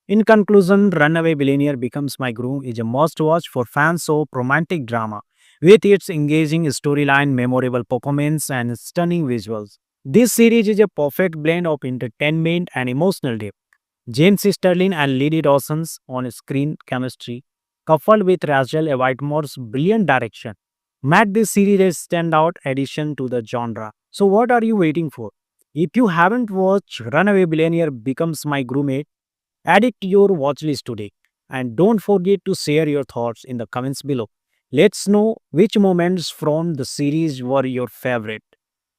In conclusion, Runaway Billionaire Becomes My Groom is a must watch for fans of romantic drama. With its engaging storyline, memorable performance, and stunning visuals, this series is a perfect blend of entertainment and emotional depth. James Sterling and Lily Dawson's on screen chemistry, coupled with Rachel Whitemore's brilliant direction, made this series a standout addition to the genre. So, what are you waiting for? If you haven't watched Runaway Billionaire Becomes My Groom, Add it to your watch list today. And don't forget to share your thoughts in the comments below. Let's know which moments from the series were your favorite.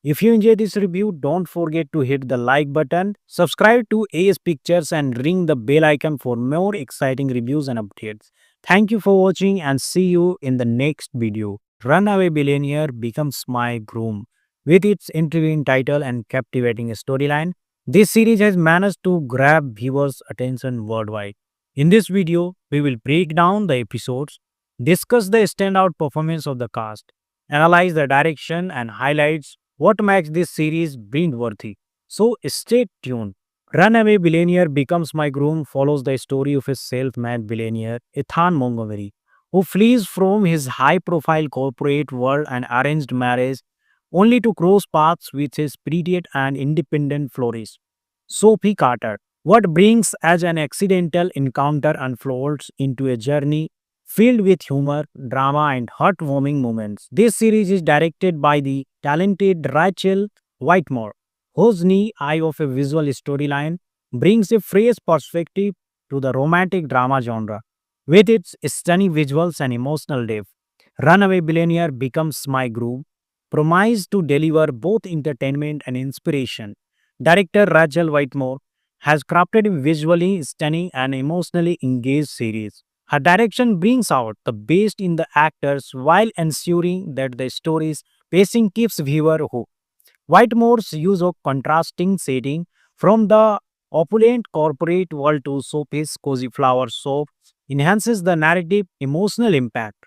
If you enjoyed this review, don't forget to hit the like button, subscribe to AS Pictures, and ring the bell icon for more exciting reviews and updates. Thank you for watching and see you in the next video. Runaway Billionaire becomes my groom. With its intriguing title and captivating storyline, this series has managed to grab viewers' attention worldwide. In this video, we will break down the episodes, discuss the standout performance of the cast, analyze the direction, and highlights what makes this series binge-worthy. So stay tuned. Runaway Billionaire Becomes My Groom follows the story of a self-made billionaire, Ethan Montgomery, who flees from his high-profile corporate world and arranged marriage only to cross paths with his prettier and independent florist, Sophie Carter. What brings as an accidental encounter unfolds into a journey filled with humor, drama, and heartwarming moments. This series is directed by the talented Rachel Whitemore, whose keen eye of a visual storyline brings a fresh perspective to the romantic drama genre. With its stunning visuals and emotional depth, Runaway Billionaire Becomes My Groove promised to deliver both entertainment and inspiration. Director Rachel Whitemore has crafted a visually stunning and emotionally engaged series. Her direction brings out the best in the actors while ensuring that the story's pacing keeps viewer hooked. Whitemore's use of contrasting setting from the opulent corporate world to Sophie's cozy flower shop enhances the narrative emotional impact.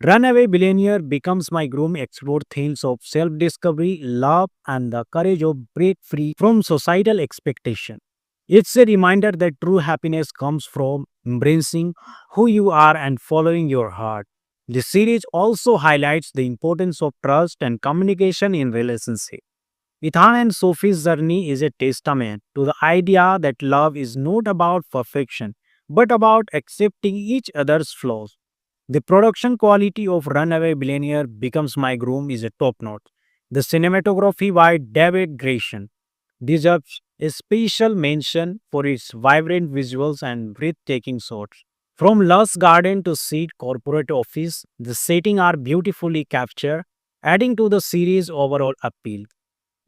Runaway Billionaire Becomes My Groom explores themes of self-discovery, love, and the courage of break free from societal expectation. It's a reminder that true happiness comes from embracing who you are and following your heart. The series also highlights the importance of trust and communication in relationships. Ethan and Sophie's journey is a testament to the idea that love is not about perfection, but about accepting each other's flaws. The production quality of Runaway Billionaire Becomes My Groom is a top notch. The cinematography by David Grayson deserves a special mention for its vibrant visuals and breathtaking shots. From lush garden to seat corporate office, the setting are beautifully captured, adding to the series' overall appeal.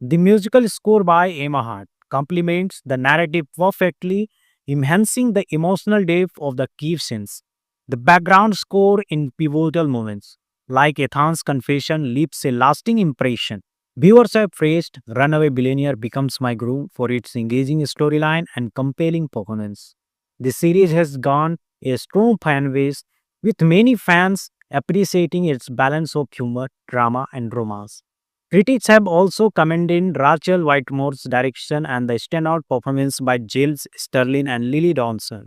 The musical score by Emma Hart complements the narrative perfectly, enhancing the emotional depth of the key scenes. The background score in pivotal moments, like Ethan's confession, leaves a lasting impression. Viewers have praised Runaway Billionaire Becomes My Groom for its engaging storyline and compelling performance. The series has gone a strong fan base, with many fans appreciating its balance of humor, drama, and romance. Critics have also commended Rachel Whitemore's direction and the standout performance by Giles Sterling and Lily Dawson.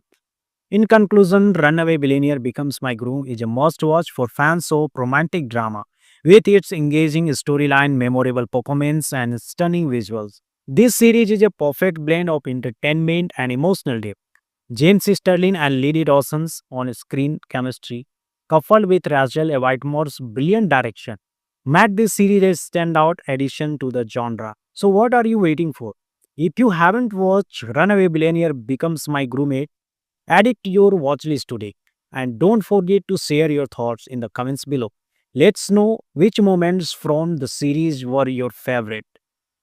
In conclusion, Runaway Billionaire Becomes My Groom is a must watch for fans of romantic drama. With its engaging storyline, memorable performance, and stunning visuals, this series is a perfect blend of entertainment and emotional depth. James Sterling and Lily Dawson's on-screen chemistry, coupled with Rachel Whitemore's brilliant direction, made this series a standout addition to the genre. So what are you waiting for? If you haven't watched Runaway Billionaire Becomes My Groom yet, add it to your watch list today. And don't forget to share your thoughts in the comments below. Let's know which moments from the series were your favorite.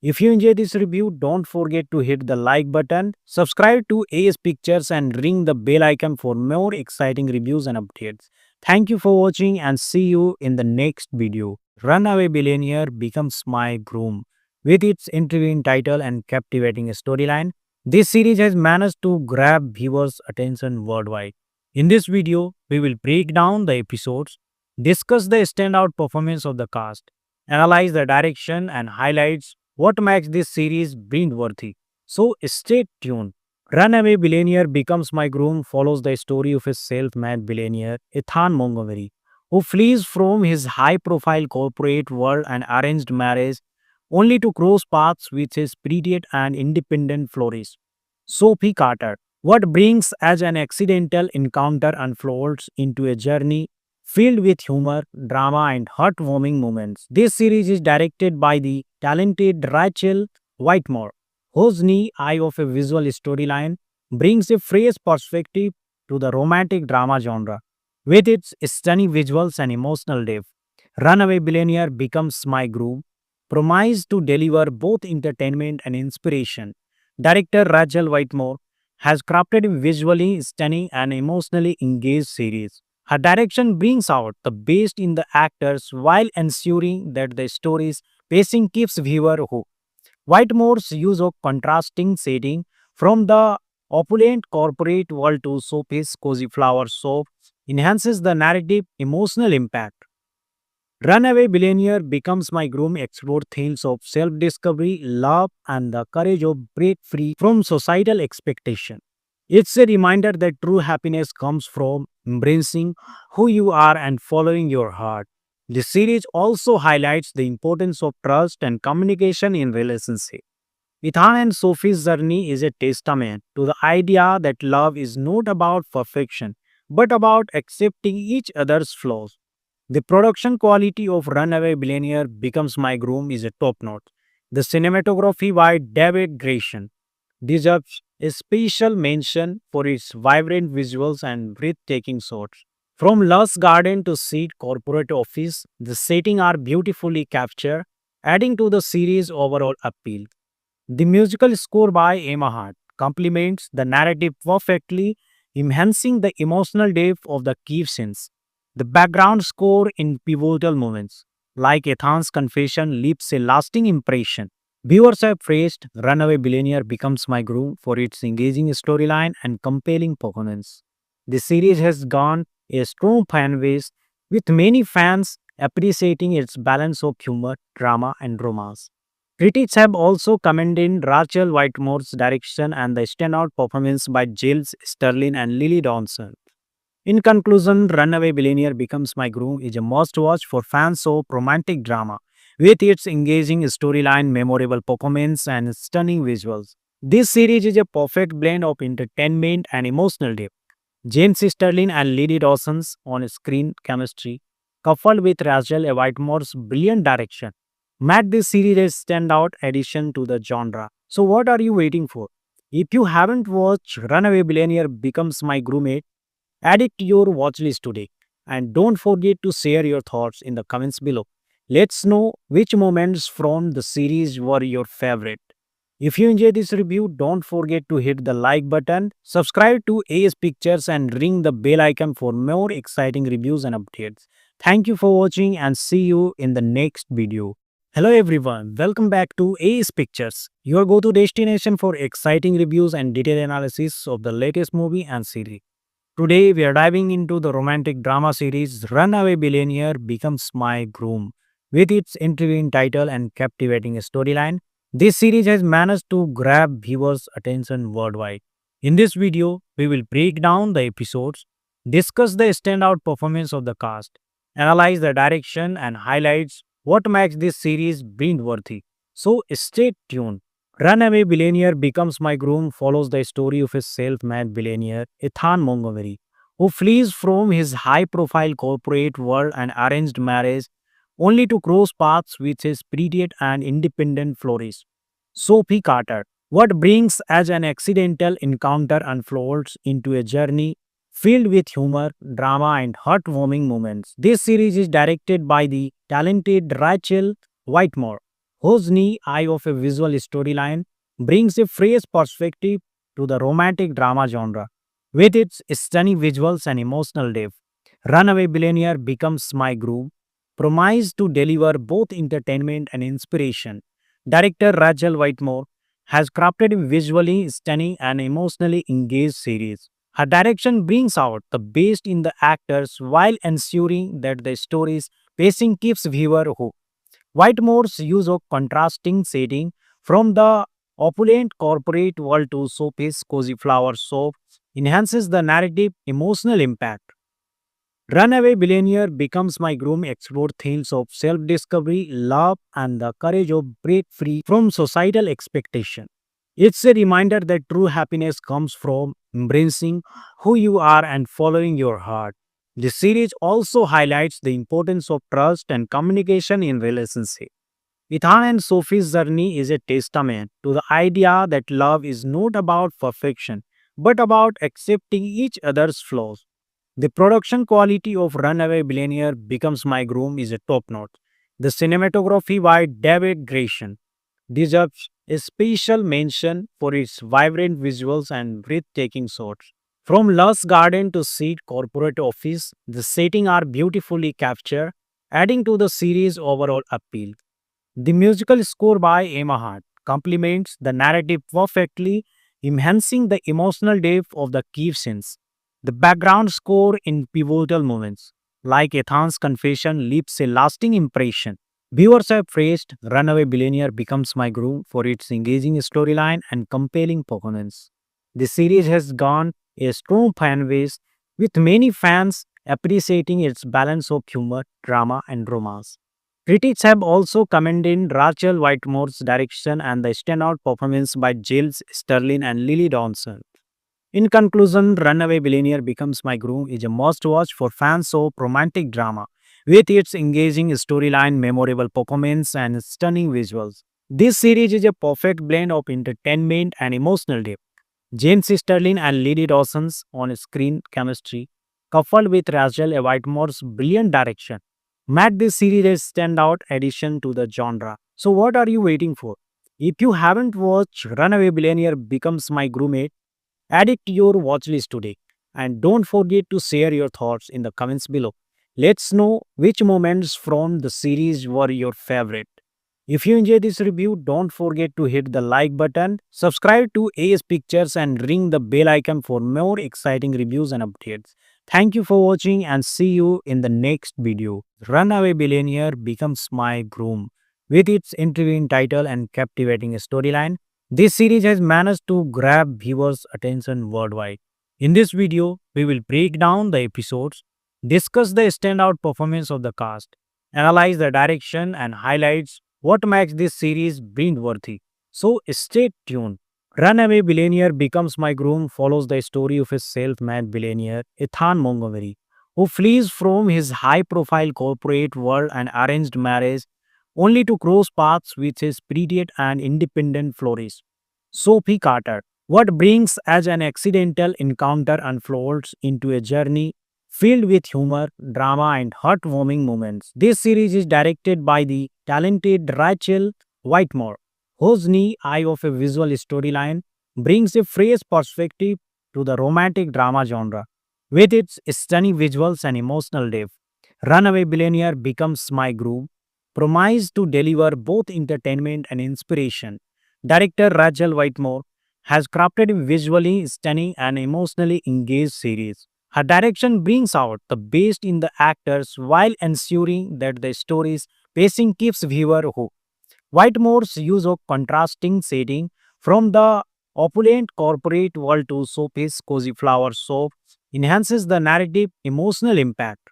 If you enjoyed this review, don't forget to hit the like button, subscribe to AS Pictures, and ring the bell icon for more exciting reviews and updates. Thank you for watching and see you in the next video. Runaway Billionaire Becomes My Groom. With its intriguing title and captivating storyline, this series has managed to grab viewers' attention worldwide. In this video, we will break down the episodes, discuss the standout performance of the cast, analyze the direction, and highlights what makes this series binge-worthy. So stay tuned. Runaway Billionaire Becomes My Groom follows the story of a self-made billionaire, Ethan Montgomery, who flees from his high-profile corporate world and arranged marriage only to cross paths with his prettier and independent florist, Sophie Carter. What brings as an accidental encounter unfolds into a journey filled with humor, drama, and heartwarming moments. This series is directed by the talented Rachel Whitemore, whose keen eye of a visual storyline brings a fresh perspective to the romantic drama genre. With its stunning visuals and emotional depth, Runaway Billionaire becomes my groove, promised to deliver both entertainment and inspiration. Director Rachel Whitmore has crafted a visually stunning and emotionally engaged series. Her direction brings out the best in the actors while ensuring that the story's pacing keeps viewer hooked. Whitemore's use of contrasting setting from the opulent corporate world to Sophie's cozy flower shop enhances the narrative emotional impact. Runaway Billionaire becomes my groom explore themes of self-discovery, love, and the courage of break free from societal expectation. It's a reminder that true happiness comes from embracing who you are and following your heart. The series also highlights the importance of trust and communication in relationships. Ethan and Sophie's journey is a testament to the idea that love is not about perfection, but about accepting each other's flaws. The production quality of Runaway Billionaire Becomes My Groom is a top notch. The cinematography by David Grayson deserves a special mention for its vibrant visuals and breathtaking shots. From lush garden to seat corporate office, the setting are beautifully captured, adding to the series' overall appeal. The musical score by Emma Hart complements the narrative perfectly, enhancing the emotional depth of the key scenes. The background score in pivotal moments, like Ethan's confession, leaves a lasting impression. Viewers have praised Runaway Billionaire Becomes My Groove for its engaging storyline and compelling performance. The series has gone a strong fan base, with many fans appreciating its balance of humor, drama, and romance. Critics have also commended Rachel Whitemore's direction and the standout performance by Giles Sterling and Lily Dawson. In conclusion, Runaway Billionaire Becomes My Groom is a must watch for fans of romantic drama. With its engaging storyline, memorable performance, and stunning visuals, this series is a perfect blend of entertainment and emotional depth. James Sterling and Lily Dawson's on screen chemistry, coupled with Rachel Whitemore's brilliant direction, made this series a standout addition to the genre. So, what are you waiting for? If you haven't watched Runaway Billionaire Becomes My Groom, add it to your watch list today. And don't forget to share your thoughts in the comments below. Let's know which moments from the series were your favorite. If you enjoyed this review, don't forget to hit the like button, subscribe to AS Pictures, and ring the bell icon for more exciting reviews and updates. Thank you for watching and see you in the next video. Hello everyone, welcome back to AS Pictures, your go-to destination for exciting reviews and detailed analysis of the latest movie and series. Today, we are diving into the romantic drama series Runaway Billionaire Becomes My Groom. With its intriguing title and captivating storyline, this series has managed to grab viewers' attention worldwide. In this video, we will break down the episodes, discuss the standout performance of the cast, analyze the direction, and highlights what makes this series binge-worthy. So stay tuned. Runaway Billionaire Becomes My Groom follows the story of a self-made billionaire, Ethan Montgomery, who flees from his high-profile corporate world and arranged marriage only to cross paths with his pretty and independent florist, Sophie Carter. What brings as an accidental encounter unfolds into a journey filled with humor, drama, and heartwarming moments. This series is directed by the talented Rachel Whitmore, whose knee eye of a visual storyline brings a fresh perspective to the romantic drama genre. With its stunning visuals and emotional depth, Runaway Billionaire Becomes My Groove, promised to deliver both entertainment and inspiration. Director Rachel Whitmore has crafted a visually stunning and emotionally engaged series. Her direction brings out the best in the actors while ensuring that the story's pacing keeps viewer hooked. Whitemore's use of contrasting setting from the opulent corporate world to Sophie's cozy flower shop enhances the narrative emotional impact. Runaway Billionaire Becomes My Groom explore themes of self-discovery, love, and the courage of break free from societal expectation. It's a reminder that true happiness comes from embracing who you are and following your heart. The series also highlights the importance of trust and communication in relationships. Ethan and Sophie's journey is a testament to the idea that love is not about perfection, but about accepting each other's flaws. The production quality of Runaway Billionaire Becomes My Groom is a top notch. The cinematography by David Grayson deserves a special mention for its vibrant visuals and breathtaking shots. From lush garden to seat corporate office, the setting are beautifully captured, adding to the series' overall appeal. The musical score by Emma Hart complements the narrative perfectly, enhancing the emotional depth of the key scenes. The background score in pivotal moments, like Ethan's confession, leaves a lasting impression. Viewers have praised Runaway Billionaire Becomes My Groove for its engaging storyline and compelling performance. The series has gone a strong fan base, with many fans appreciating its balance of humor, drama, and romance. Critics have also commended Rachel Whitemore's direction and the standout performance by Giles Sterling and Lily Dawson. In conclusion, Runaway Billionaire Becomes My Groom is a must watch for fans of romantic drama. With its engaging storyline, memorable performance, and stunning visuals, this series is a perfect blend of entertainment and emotional depth. James Sterling and Lily Dawson's on-screen chemistry, coupled with Rachel Whitemore's brilliant direction, made this series a standout addition to the genre. So, what are you waiting for? If you haven't watched Runaway Billionaire Becomes My Groom, add it to your watch list today. And don't forget to share your thoughts in the comments below. Let's know which moments from the series were your favorite. If you enjoyed this review, don't forget to hit the like button, subscribe to AS Pictures, and ring the bell icon for more exciting reviews and updates. Thank you for watching and see you in the next video. Runaway Billionaire Becomes My Groom. With its intriguing title and captivating storyline, this series has managed to grab viewers' attention worldwide. In this video, we will break down the episodes, discuss the standout performance of the cast, analyze the direction, and highlights what makes this series binge-worthy. So stay tuned. Runaway Billionaire Becomes My Groom follows the story of a self-made billionaire, Ethan Montgomery, who flees from his high-profile corporate world and arranged marriage only to cross paths with his pretty and independent florist, Sophie Carter. What brings as an accidental encounter unfolds into a journey filled with humor, drama, and heartwarming moments. This series is directed by the talented Rachel Whitemore, whose keen eye of a visual storyline brings a fresh perspective to the romantic drama genre. With its stunning visuals and emotional depth, Runaway Billionaire Becomes My Groove promised to deliver both entertainment and inspiration. Director Rachel Whitemore has crafted a visually stunning and emotionally engaged series. Her direction brings out the best in the actors while ensuring that the story's pacing keeps viewer hooked. Whitemore's use of contrasting setting from the opulent corporate world to Sophie's cozy flower shop enhances the narrative emotional impact.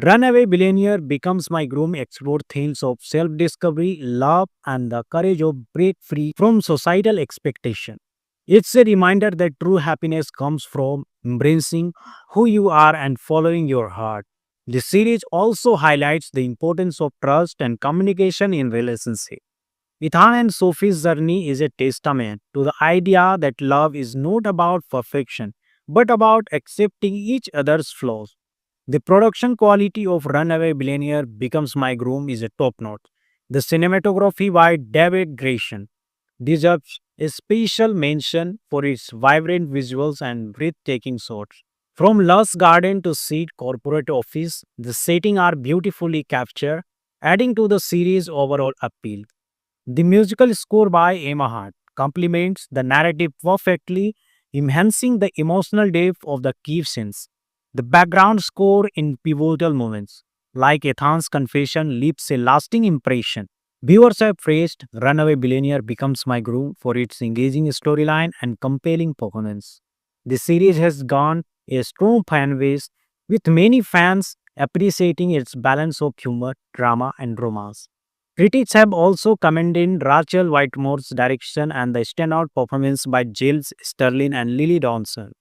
Runaway Billionaire Becomes My Groom explore themes of self-discovery, love, and the courage of break free from societal expectation. It's a reminder that true happiness comes from embracing who you are and following your heart. The series also highlights the importance of trust and communication in relationships. Ethan and Sophie's journey is a testament to the idea that love is not about perfection, but about accepting each other's flaws. The production quality of Runaway Billionaire Becomes My Groom is a top notch. The cinematography by David Grayson deserves a special mention for its vibrant visuals and breathtaking shots. From lush garden to seat corporate office, the setting are beautifully captured, adding to the series' overall appeal. The musical score by Emma Hart complements the narrative perfectly, enhancing the emotional depth of the key scenes. The background score in pivotal moments, like Ethan's confession, leaves a lasting impression. Viewers have praised Runaway Billionaire Becomes My Groove for its engaging storyline and compelling performance. The series has gone a strong fan base, with many fans appreciating its balance of humor, drama, and romance. Critics have also commended Rachel Whitemore's direction and the standout performance by Giles Sterling and Lily Dawson.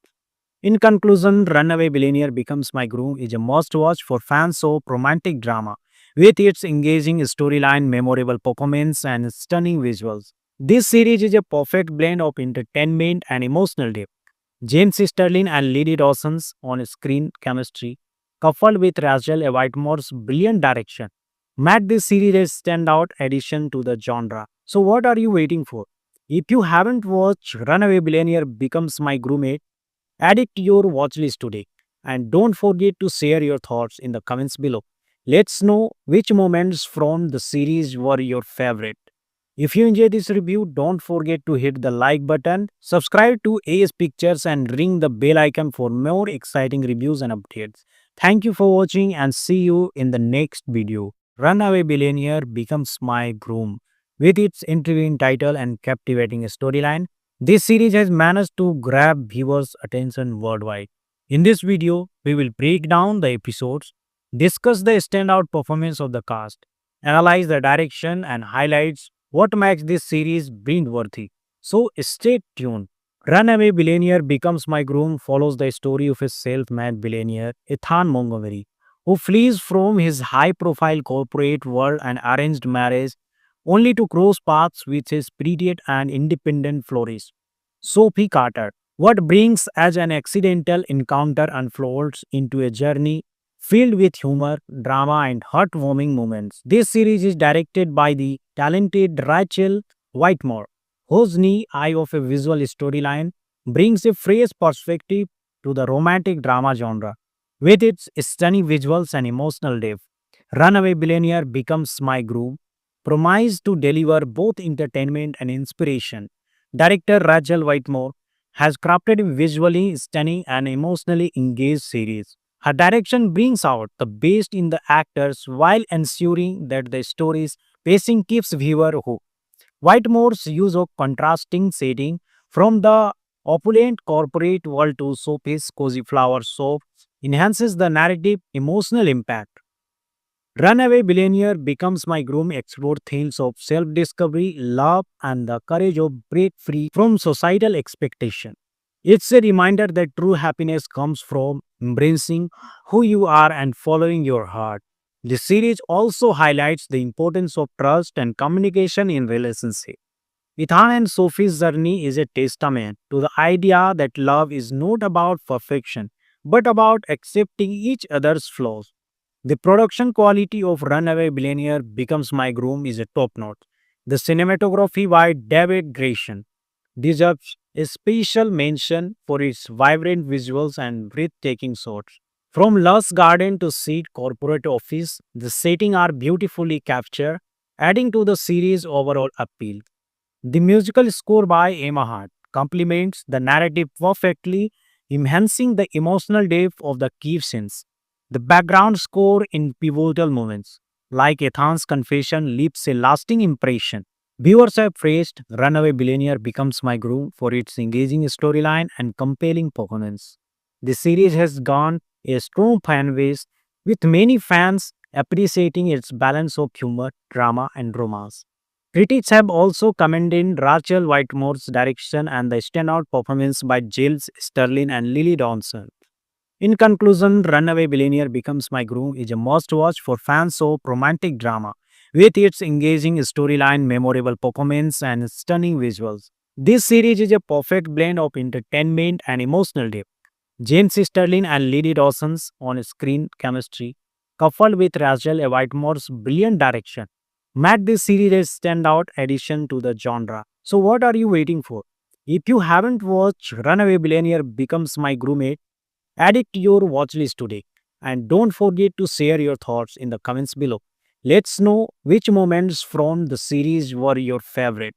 In conclusion, Runaway Billionaire Becomes My Groom is a must watch for fans of romantic drama. With its engaging storyline, memorable performance, and stunning visuals, this series is a perfect blend of entertainment and emotional depth. James Sterling and Lily Dawson's on-screen chemistry, coupled with Rachel Whitemore's brilliant direction, made this series a standout addition to the genre. So what are you waiting for? If you haven't watched Runaway Billionaire Becomes My Roommate, add it to your watch list today. And don't forget to share your thoughts in the comments below. Let's know which moments from the series were your favorite. If you enjoyed this review, don't forget to hit the like button, subscribe to AS Pictures and ring the bell icon for more exciting reviews and updates. Thank you for watching and see you in the next video. Runaway Billionaire Becomes My Groom. With its intriguing title and captivating storyline, this series has managed to grab viewers' attention worldwide. In this video, we will break down the episodes, discuss the standout performance of the cast, analyze the direction, and highlights what makes this series binge-worthy. So stay tuned. Runaway Billionaire Becomes My Groom follows the story of a self-made billionaire, Ethan Montgomery, who flees from his high-profile corporate world and arranged marriage only to cross paths with his prettier and independent florist, Sophie Carter. What brings as an accidental encounter unfolds into a journey filled with humor, drama, and heartwarming moments. This series is directed by the talented Rachel Whitemore, whose keen eye of a visual storyline brings a fresh perspective to the romantic drama genre. With its stunning visuals and emotional depth, Runaway Billionaire Becomes My Groove promised to deliver both entertainment and inspiration. Director Rachel Whitemore has crafted a visually stunning and emotionally engaged series. Her direction brings out the best in the actors while ensuring that the story's pacing keeps viewer hooked. Whitemore's use of contrasting setting from the opulent corporate world to Sophie's cozy flower shop enhances the narrative emotional impact. Runaway Billionaire Becomes My Groom explores themes of self-discovery, love, and the courage of break free from societal expectation. It's a reminder that true happiness comes from embracing who you are and following your heart. The series also highlights the importance of trust and communication in relationships. Ethan and Sophie's journey is a testament to the idea that love is not about perfection, but about accepting each other's flaws. The production quality of Runaway Billionaire Becomes My Groom is a top notch. The cinematography by David Grayson deserves a special mention for its vibrant visuals and breathtaking shots. From lush garden to seat corporate office, the setting are beautifully captured, adding to the series' overall appeal. The musical score by Emma Hart complements the narrative perfectly, enhancing the emotional depth of the key scenes. The background score in pivotal moments, like Ethan's confession, leaves a lasting impression. Viewers have praised Runaway Billionaire Becomes My Groom for its engaging storyline and compelling performance. The series has gone a strong fan base, with many fans appreciating its balance of humor, drama, and romance. Critics have also commended Rachel Whitemore's direction and the standout performance by Giles Sterling and Lily Dawson. In conclusion, Runaway Billionaire Becomes My Groom is a must watch for fans of romantic drama. With its engaging storyline, memorable performance, and stunning visuals, this series is a perfect blend of entertainment and emotional depth. James Sterling and Lily Dawson's on screen chemistry, coupled with Rachel Whitemore's brilliant direction, made this series a standout addition to the genre. So, what are you waiting for? If you haven't watched Runaway Billionaire Becomes My Roommate, add it to your watch list today. And don't forget to share your thoughts in the comments below. Let's know which moments from the series were your favorite.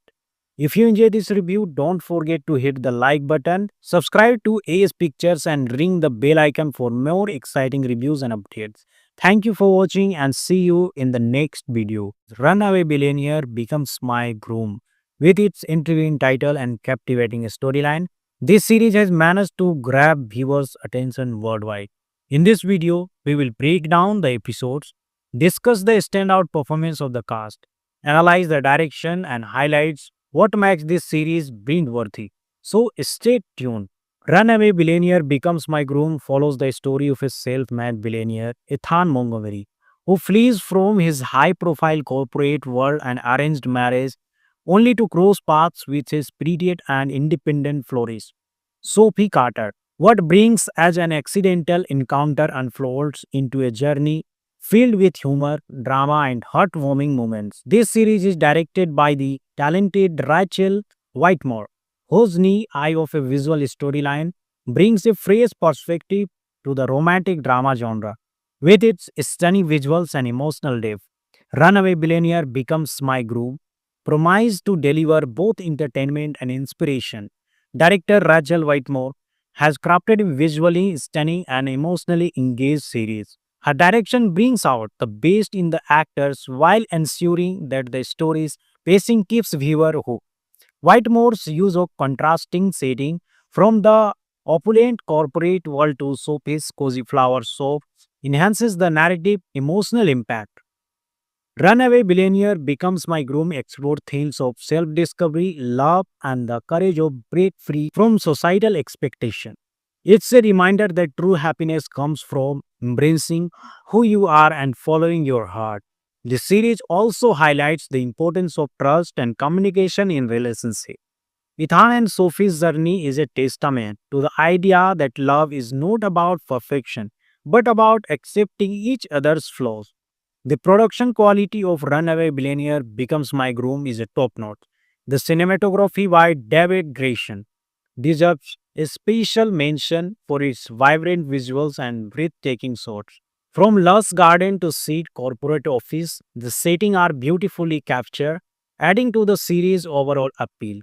If you enjoyed this review, don't forget to hit the like button, subscribe to AS Pictures, and ring the bell icon for more exciting reviews and updates. Thank you for watching and see you in the next video. Runaway Billionaire Becomes My Groom. With its intriguing title and captivating storyline, this series has managed to grab viewers' attention worldwide. In this video, we will break down the episodes, discuss the standout performance of the cast, analyze the direction, and highlights what makes this series binge-worthy. So stay tuned. Runaway Billionaire Becomes My Groom follows the story of a self-made billionaire, Ethan Montgomery, who flees from his high-profile corporate world and arranged marriage only to cross paths with his prettier and independent florist, Sophie Carter. What brings as an accidental encounter unfolds into a journey filled with humor, drama, and heartwarming moments. This series is directed by the talented Rachel Whitemore, whose neat eye of a visual storyline brings a fresh perspective to the romantic drama genre. With its stunning visuals and emotional depth, Runaway Billionaire becomes my groove, promised to deliver both entertainment and inspiration. Director Rachel Whitemore has crafted a visually stunning and emotionally engaged series. Her direction brings out the best in the actors while ensuring that the story's pacing keeps viewer hooked. Whitemore's use of contrasting setting from the opulent corporate world to Sophie's cozy flower shop enhances the narrative emotional impact. Runaway Billionaire becomes my groom explore themes of self-discovery, love, and the courage of break free from societal expectation. It's a reminder that true happiness comes from embracing who you are and following your heart. The series also highlights the importance of trust and communication in relationships. Ethan and Sophie's journey is a testament to the idea that love is not about perfection, but about accepting each other's flaws. The production quality of Runaway Billionaire Becomes My Groom is a top notch. The cinematography by David Grayson deserves a special mention for its vibrant visuals and breathtaking shots. From lush garden to seat corporate office, the setting are beautifully captured, adding to the series' overall appeal.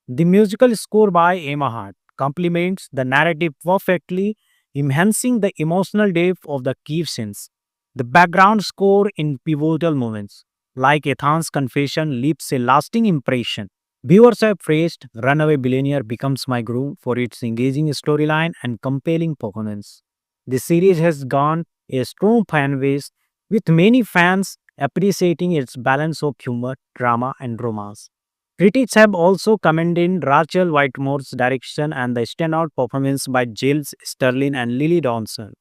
The musical score by Emma Hart complements the narrative perfectly, enhancing the emotional depth of the key scenes. The background score in pivotal moments, like Ethan's confession, leaves a lasting impression. Viewers have praised Runaway Billionaire Becomes My Groove for its engaging storyline and compelling performance. The series has gone a strong fan base, with many fans appreciating its balance of humor, drama, and romance. Critics have also commended Rachel Whitemore's direction and the standout performance by Giles Sterling and Lily Dawson.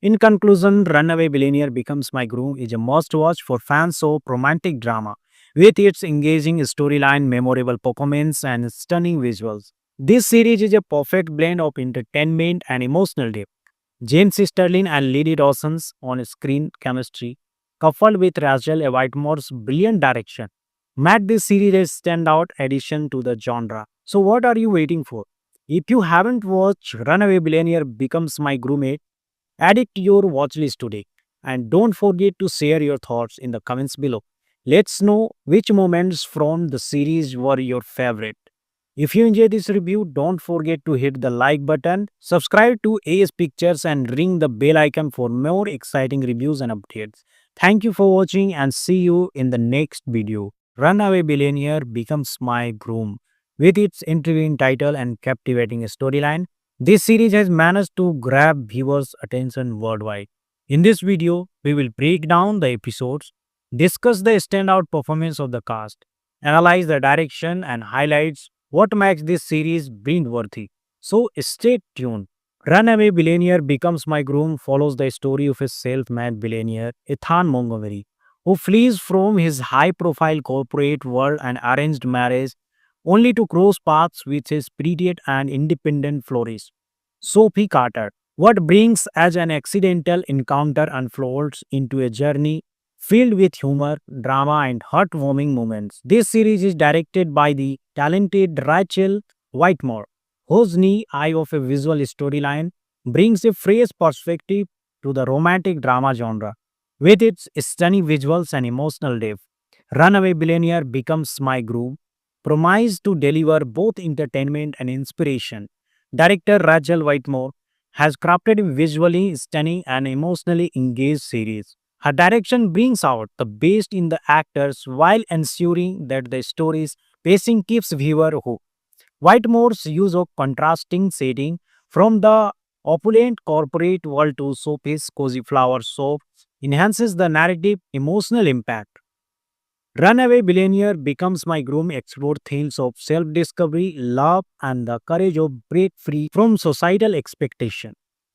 In conclusion, Runaway Billionaire Becomes My Groom is a must watch for fans of romantic drama. With its engaging storyline, memorable performance, and stunning visuals, this series is a perfect blend of entertainment and emotional depth. James Sterling and Lily Dawson's on screen chemistry, coupled with Rachel Whitemore's brilliant direction, made this series a standout addition to the genre. So, what are you waiting for? If you haven't watched Runaway Billionaire Becomes My Groom, add it to your watch list today. And don't forget to share your thoughts in the comments below. Let's know which moments from the series were your favorite. If you enjoyed this review, don't forget to hit the like button, subscribe to AS Pictures, and ring the bell icon for more exciting reviews and updates. Thank you for watching and see you in the next video. Runaway Billionaire Becomes My Groom. With its intriguing title and captivating storyline, this series has managed to grab viewers' attention worldwide. In this video, we will break down the episodes, discuss the standout performance of the cast, analyze the direction, and highlights what makes this series binge-worthy. So stay tuned. Runaway Billionaire Becomes My Groom follows the story of a self-made billionaire, Ethan Montgomery, who flees from his high-profile corporate world and arranged marriage only to cross paths with his prettier and independent florist, Sophie Carter. What brings as an accidental encounter unfolds into a journey filled with humor, drama, and heartwarming moments. This series is directed by the talented Rachel Whitemore, whose neat eye of a visual storyline brings a fresh perspective to the romantic drama genre. With its stunning visuals and emotional depth, Runaway Billionaire Becomes My Groove, promised to deliver both entertainment and inspiration. Director Rachel Whitemore has crafted a visually stunning and emotionally engaged series. Her direction brings out the best in the actors while ensuring that the story's pacing keeps viewer hooked. Whitemore's use of contrasting setting from the opulent corporate world to Sophie's cozy flower shop enhances the narrative emotional impact. Runaway Billionaire Becomes My Groom explore themes of self-discovery, love, and the courage of break free from societal expectation.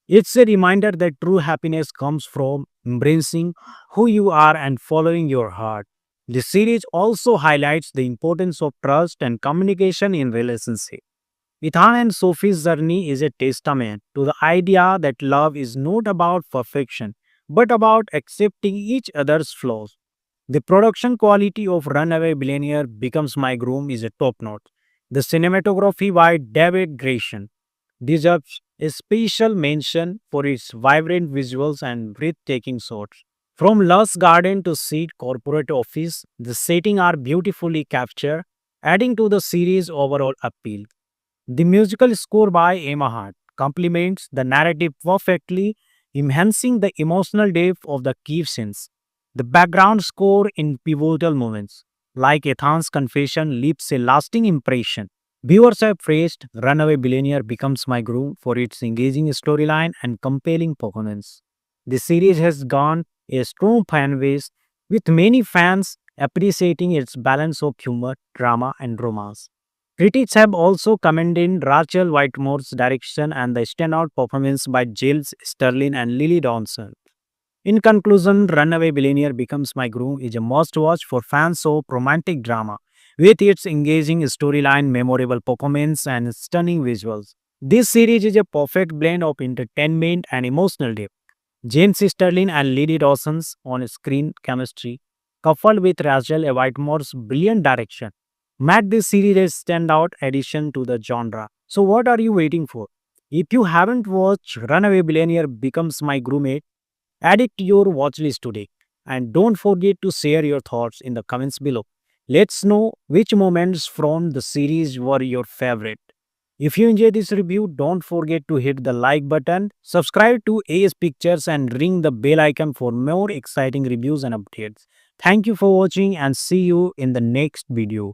It's a reminder that true happiness comes from embracing who you are and following your heart. The series also highlights the importance of trust and communication in relationships. Ethan and Sophie's journey is a testament to the idea that love is not about perfection, but about accepting each other's flaws. The production quality of Runaway Billionaire Becomes My Groom is a top notch. The cinematography by David Grayson deserves a special mention for its vibrant visuals and breathtaking shots. From lush garden to seat corporate office, the setting are beautifully captured, adding to the series' overall appeal. The musical score by Emma Hart complements the narrative perfectly, enhancing the emotional depth of the key scenes. The background score in pivotal moments, like Ethan's confession, leaves a lasting impression. Viewers have praised Runaway Billionaire Becomes My Groove for its engaging storyline and compelling performance. The series has gone a strong fan base, with many fans appreciating its balance of humor, drama, and romance. Critics have also commended Rachel Whitemore's direction and the standout performance by Giles Sterling and Lily Dawson. In conclusion, Runaway Billionaire Becomes My Groom is a must watch for fans of romantic drama. With its engaging storyline, memorable performance, and stunning visuals, this series is a perfect blend of entertainment and emotional depth. James Sterling and Lily Dawson's on-screen chemistry, coupled with Rachel Whitemore's brilliant direction, made this series a standout addition to the genre. So, what are you waiting for? If you haven't watched Runaway Billionaire Becomes My Groom, add it to your watch list today. And don't forget to share your thoughts in the comments below. Let's know which moments from the series were your favorite. If you enjoyed this review, don't forget to hit the like button, subscribe to AS Pictures, and ring the bell icon for more exciting reviews and updates. Thank you for watching and see you in the next video.